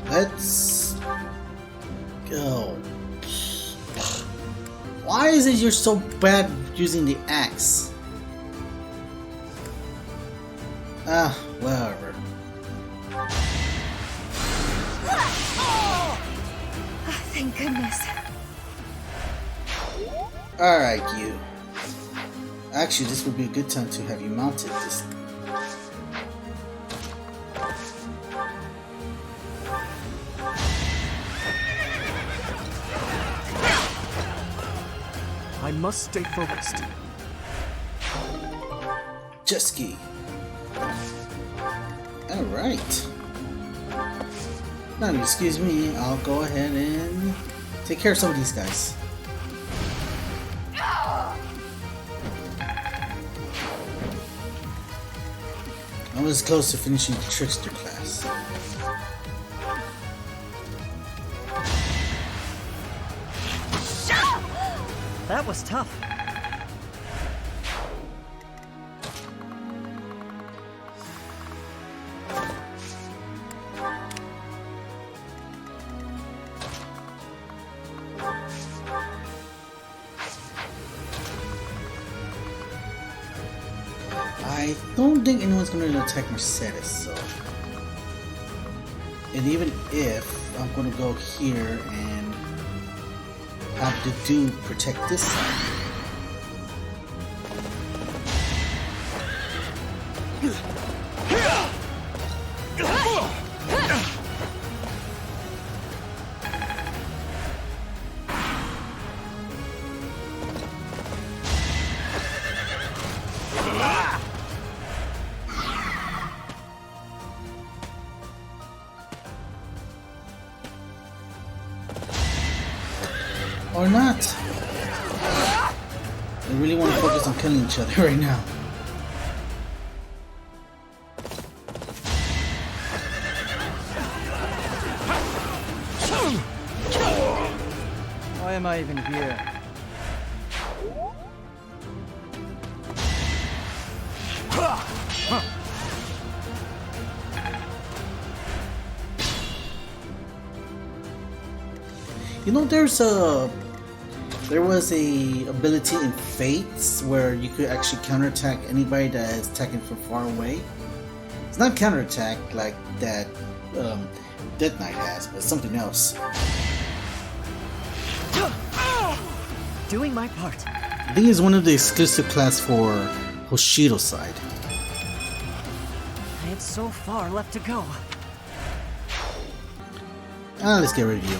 Let's go. Why is it you're so bad using the axe? Ah, whatever. Oh, thank goodness. Alright, you. Actually, this would be a good time to have you mounted this. I must stay focused. Jet ski. Alright. Now, excuse me, I'll go ahead and take care of some of these guys. I was close to finishing the Trickster class. That was tough. I don't think anyone's gonna attack Mercedes, so. And even if I'm gonna go here and have the dude protect this side. Or not. I really want to focus on killing each other right now. Why am I even here? You know, there was a ability in Fates where you could actually counterattack anybody that is attacking from far away. It's not counterattack like that Death Knight has, but something else. Doing my part. I think it's one of the exclusive class for Hoshido's side. I had so far left to go. Let's get rid of you.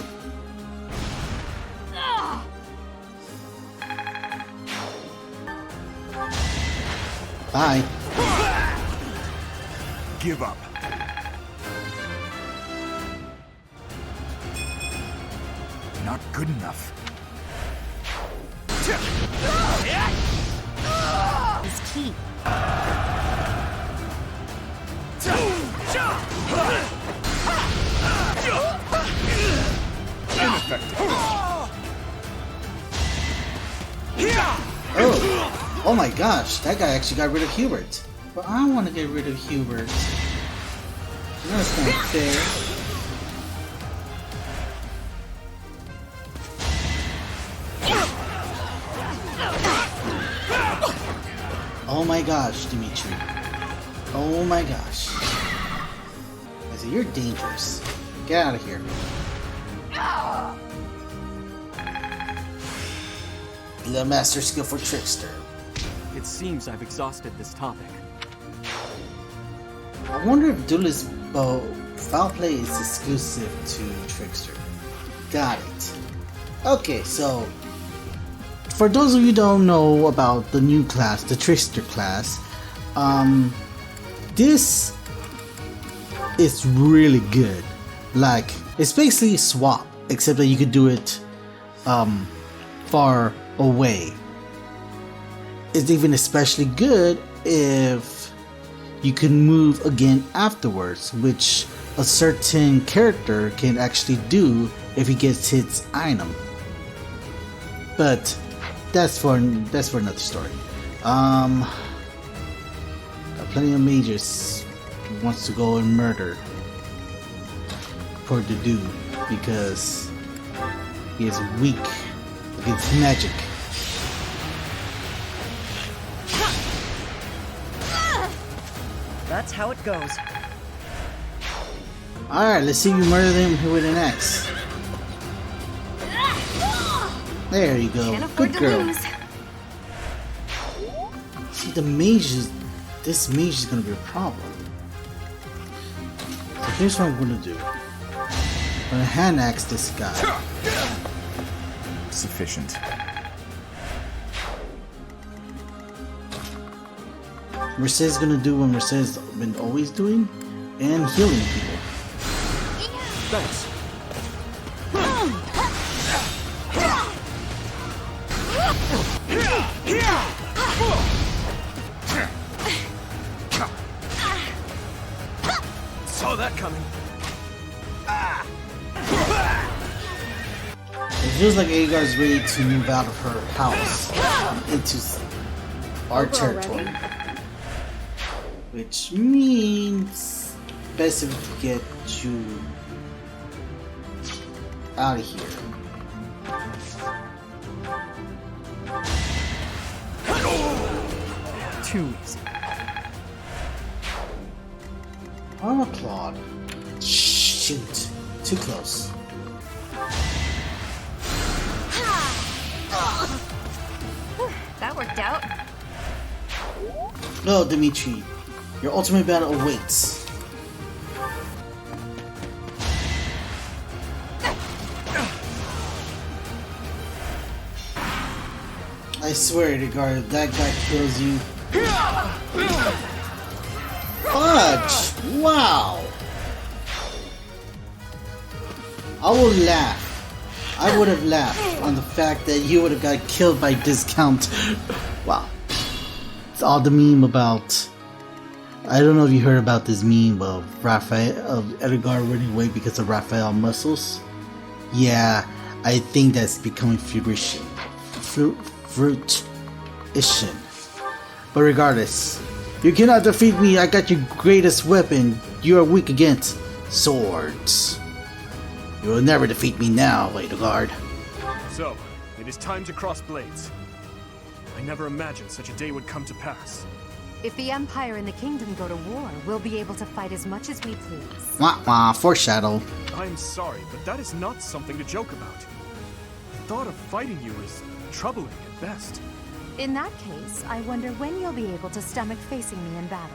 Bye. Give up. Not good enough. Is key. Oh my gosh, that guy actually got rid of Hubert. But I want to get rid of Hubert. That's not fair. Oh my gosh, Dimitri. Oh my gosh. I said, you're dangerous. Get out of here. The master skill for Trickster. It seems I've exhausted this topic. I wonder if Duelist Foul Play is exclusive to Trickster. Got it. Okay, so for those of you who don't know about the new class, the Trickster class, this it's really good. Like, it's basically a swap, except that you could do it far away. It's even especially good if you can move again afterwards, which a certain character can actually do if he gets his item. But that's for another story. Got plenty of mages who wants to go and murder for the dude because he is weak against magic. That's how it goes. Alright, let's see you murder them with an axe. There you go. Good girl. See, the mages. This mage is gonna be a problem. So here's what I'm gonna do. I'm gonna hand axe this guy. Sufficient. Mercedes gonna do what Mercedes been always doing, and healing people. Thanks. Saw that coming. It feels like Agar's ready to move out of her house into our territory. Which means best if we get you out of here. Too easy. Armor Claude. Shoot. Too close. That worked out. No, Dimitri. Your ultimate battle awaits. I swear to God, if that guy kills you. Fudge! Wow! I will laugh. I would have laughed on the fact that you would have got killed by discount. Wow. It's all the meme about. I don't know if you heard about this meme of Edgar running away because of Raphael muscles. Yeah, I think that's becoming fruition. But regardless, you cannot defeat me. I got your greatest weapon. You are weak against swords. You will never defeat me now, Edgar. So, it is time to cross blades. I never imagined such a day would come to pass. If the Empire and the Kingdom go to war, we'll be able to fight as much as we please. Wah wah, foreshadow. I'm sorry, but that is not something to joke about. The thought of fighting you is troubling at best. In that case, I wonder when you'll be able to stomach facing me in battle.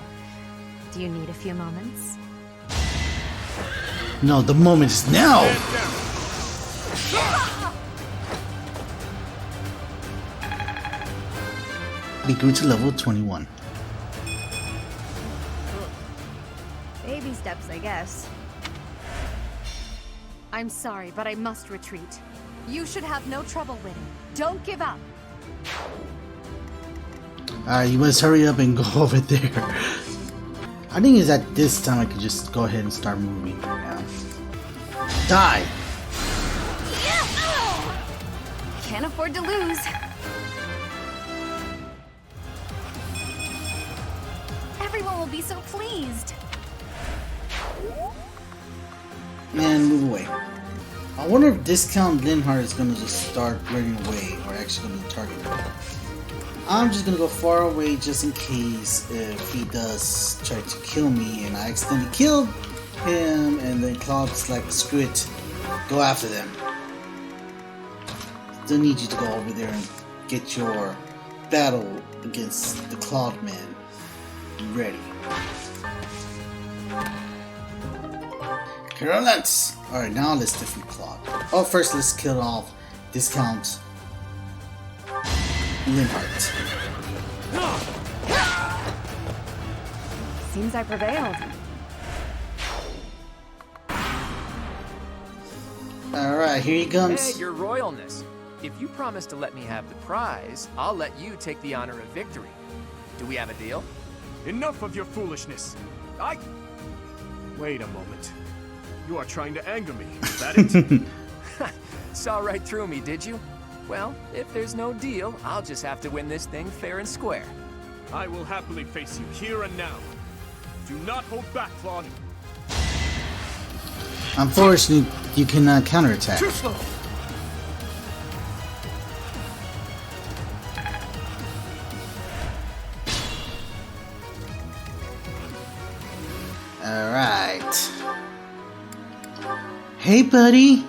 Do you need a few moments? No, the moment is now! We grew to level 21. Baby steps, I guess. I'm sorry, but I must retreat. You should have no trouble winning. Don't give up. Alright, you must hurry up and go over there. I think it's at this time I could just go ahead and start moving right now. Die! Can't afford to lose. Everyone will be so pleased. And move away. I wonder if Discount Linhardt is gonna just start running away or actually gonna target me. I'm just gonna go far away just in case if he does try to kill me and I accidentally killed him and then Claude's like, screw it, go after them. Still need you to go over there and get your battle against the Claude man ready. Virulence! Alright, now let's defeat Claude. Oh, first let's kill off Discount Linhardt. Seems I prevailed. Alright, here he comes. Hey, your royalness. If you promise to let me have the prize, I'll let you take the honor of victory. Do we have a deal? Enough of your foolishness. Wait a moment. You are trying to anger me, is that it? Saw right through me, did you? Well, if there's no deal, I'll just have to win this thing fair and square. I will happily face you here and now. Do not hold back, Claude. Unfortunately, you cannot counterattack. Too slow. Alright. Hey, buddy.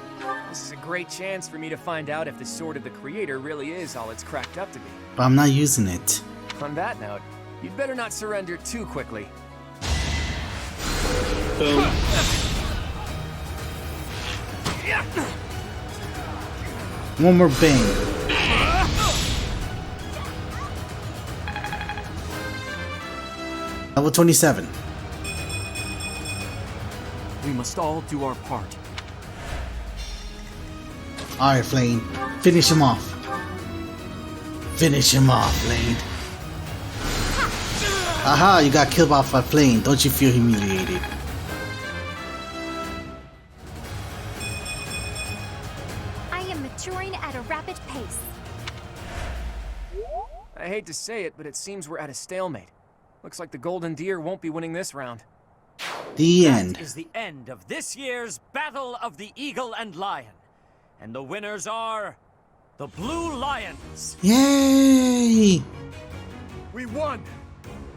This is a great chance for me to find out if the Sword of the Creator really is all it's cracked up to be. But I'm not using it. On that note, you'd better not surrender too quickly. Boom. One more bang. Level 27. We must all do our part. Alright, Flame. Finish him off. Finish him off, Flame. Aha, you got killed off by Flame. Don't you feel humiliated? I am maturing at a rapid pace. I hate to say it, but it seems we're at a stalemate. Looks like the Golden Deer won't be winning this round. The end. That is the end of this year's Battle of the Eagle and Lion. And the winners are the Blue Lions. Yay! We won!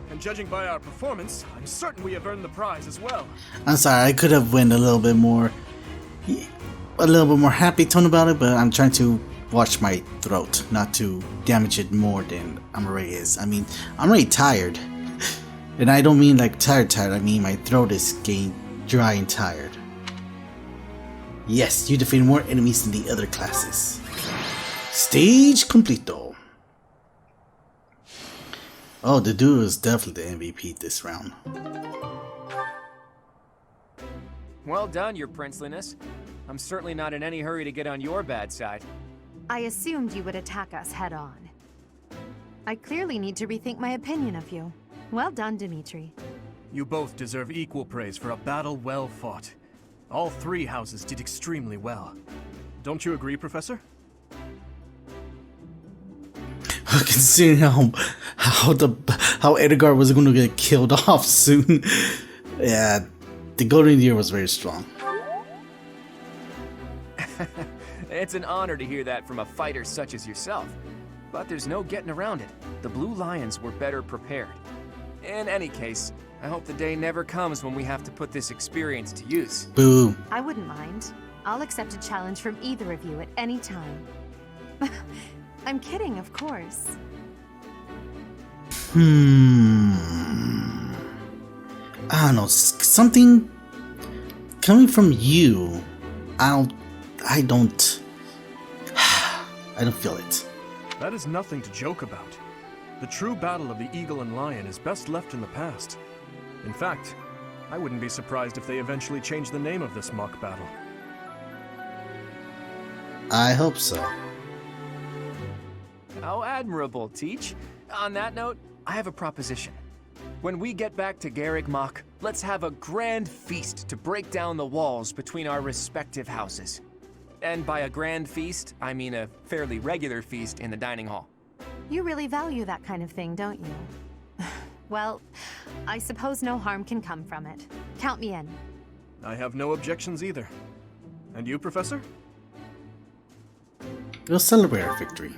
And judging by our performance, I'm certain we have earned the prize as well. I'm sorry, I could have went a little bit more happy tone about it, but I'm trying to watch my throat, not to damage it more than I'm already is. I mean, I'm already tired. And I don't mean like tired, I mean my throat is getting dry and tired. Yes, you defeat more enemies than the other classes. Stage completo. Oh, the dude is definitely the MVP this round. Well done, your princeliness. I'm certainly not in any hurry to get on your bad side. I assumed you would attack us head-on. I clearly need to rethink my opinion of you. Well done, Dimitri. You both deserve equal praise for a battle well fought. All three houses did extremely well. Don't you agree, Professor? Considering how Edgar was going to get killed off soon, yeah, the Golden Deer was very strong. It's an honor to hear that from a fighter such as yourself. But there's no getting around it. The Blue Lions were better prepared. In any case, I hope the day never comes when we have to put this experience to use. Boo. I wouldn't mind. I'll accept a challenge from either of you at any time. I'm kidding, of course. I don't know, something coming from you. I don't feel it. That is nothing to joke about. The true battle of the Eagle and Lion is best left in the past. In fact, I wouldn't be surprised if they eventually change the name of this mock battle. I hope so. How admirable, Teach. On that note, I have a proposition. When we get back to Garreg Mach, let's have a grand feast to break down the walls between our respective houses. And by a grand feast, I mean a fairly regular feast in the dining hall. You really value that kind of thing, don't you? Well, I suppose no harm can come from it. Count me in. I have no objections either. And you, Professor? We'll celebrate our victory.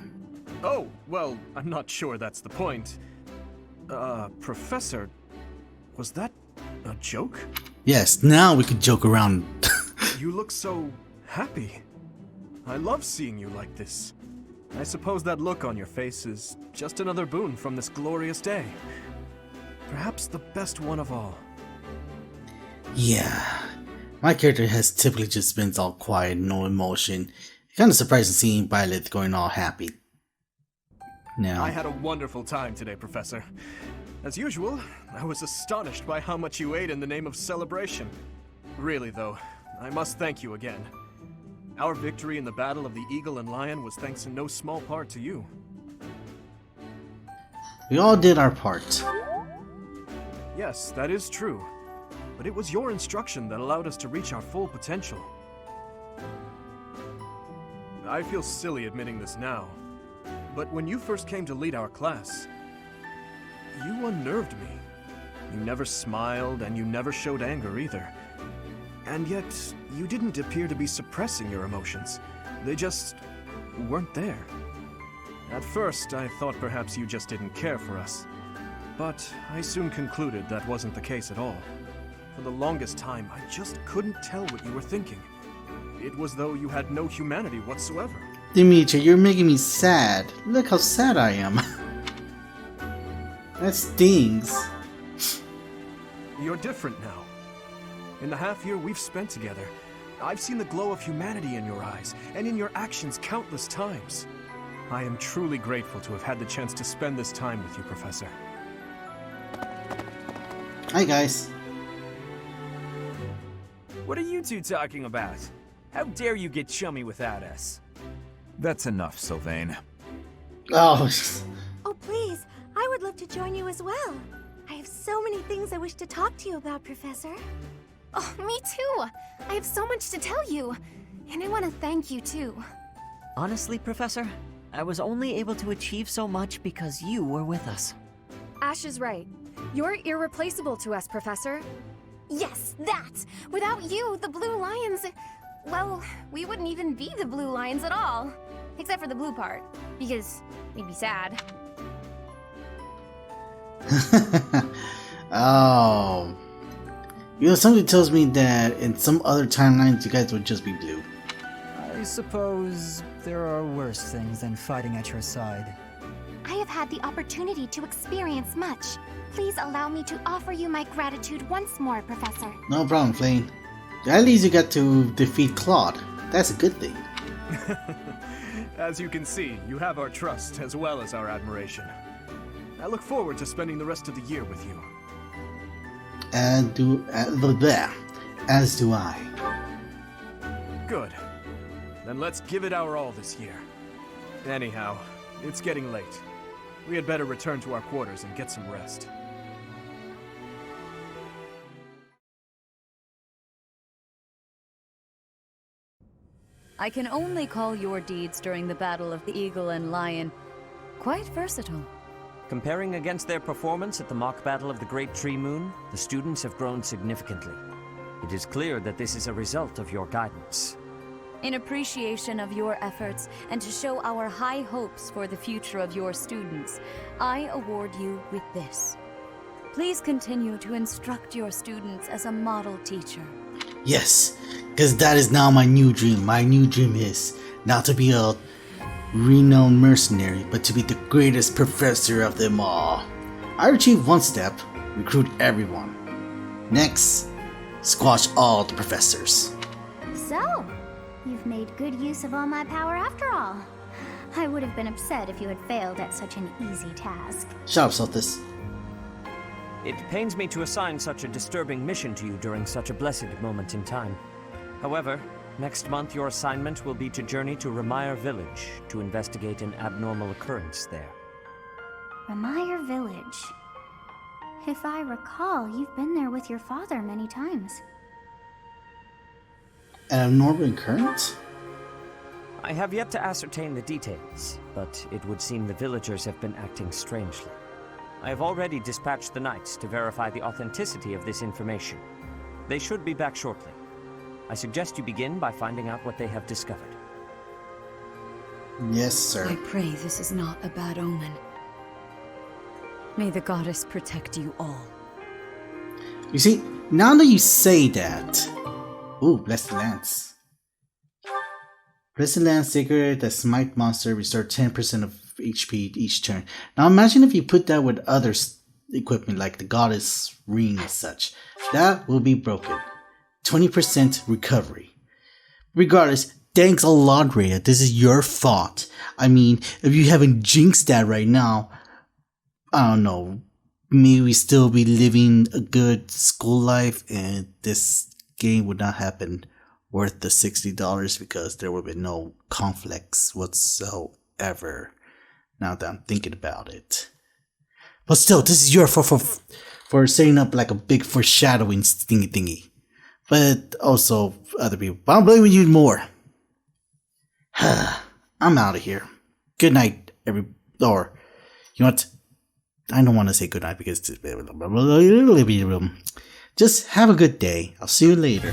Oh, well, I'm not sure that's the point. Professor, was that a joke? Yes, now we can joke around. You look so happy. I love seeing you like this. I suppose that look on your face is just another boon from this glorious day. Perhaps the best one of all. Yeah, my character has typically just been all quiet, no emotion. Kind of surprising seeing Violet going all happy. Now, I had a wonderful time today, Professor. As usual, I was astonished by how much you ate in the name of celebration. Really, though, I must thank you again. Our victory in the Battle of the Eagle and Lion was thanks in no small part to you. We all did our part. Yes, that is true. But it was your instruction that allowed us to reach our full potential. I feel silly admitting this now, but when you first came to lead our class, you unnerved me. You never smiled, and you never showed anger either. And yet, you didn't appear to be suppressing your emotions. They just weren't there. At first, I thought perhaps you just didn't care for us. But I soon concluded that wasn't the case at all. For the longest time, I just couldn't tell what you were thinking. It was though you had no humanity whatsoever. Dimitri, you're making me sad. Look how sad I am. That stings. You're different now. In the half year we've spent together, I've seen the glow of humanity in your eyes, and in your actions countless times. I am truly grateful to have had the chance to spend this time with you, Professor. Hi, guys. What are you two talking about? How dare you get chummy without us? That's enough, Sylvain. Oh. Oh, please. I would love to join you as well. I have so many things I wish to talk to you about, Professor. Oh, me too! I have so much to tell you. And I want to thank you too. Honestly, Professor, I was only able to achieve so much because you were with us. Ash is right. You're irreplaceable to us, Professor. Yes, that! Without you, the Blue Lions... Well, we wouldn't even be the Blue Lions at all. Except for the blue part. Because we'd be sad. Oh. You know, something tells me that in some other timelines you guys would just be blue. I suppose there are worse things than fighting at your side. I have had the opportunity to experience much. Please allow me to offer you my gratitude once more, Professor. No problem, Flame. At least you got to defeat Claude. That's a good thing. As you can see, you have our trust as well as our admiration. I look forward to spending the rest of the year with you. As do I. Good. Then let's give it our all this year. Anyhow, it's getting late. We had better return to our quarters and get some rest. I can only call your deeds during the Battle of the Eagle and Lion quite versatile. Comparing against their performance at the mock battle of the Great Tree Moon, the students have grown significantly. It is clear that this is a result of your guidance. In appreciation of your efforts and to show our high hopes for the future of your students, I award you with this. Please continue to instruct your students as a model teacher. Yes, because that is now my new dream. My new dream is not to be a renowned mercenary, but to be the greatest professor of them all. I achieved one step, recruit everyone. Next, squash all the professors. So, you've made good use of all my power after all. I would have been upset if you had failed at such an easy task. Shut up, Sothis. It pains me to assign such a disturbing mission to you during such a blessed moment in time. However, next month your assignment will be to journey to Ramire Village to investigate an abnormal occurrence there. Ramire Village. If I recall, you've been there with your father many times. An abnormal occurrence? I have yet to ascertain the details, but it would seem the villagers have been acting strangely. I have already dispatched the knights to verify the authenticity of this information. They should be back shortly. I suggest you begin by finding out what they have discovered. Yes, sir. I pray this is not a bad omen. May the goddess protect you all. You see, now that you say that... Ooh, Blessed Lance. Blessed Lance Sacred, the smite monster, restore 10% of HP each turn. Now imagine if you put that with other equipment like the goddess ring and such. That will be broken. 20% recovery. Regardless, thanks a lot, Rhea. This is your fault. I mean, if you haven't jinxed that right now, I don't know, maybe we still be living a good school life and this game would not happen worth the $60 because there would be no conflicts whatsoever. Now that I'm thinking about it. But still, this is your for setting up like a big foreshadowing thingy. But also other people. But I'm blaming you more. I'm out of here. Good night, or you know what? I don't want to say good night because just have a good day. I'll see you later.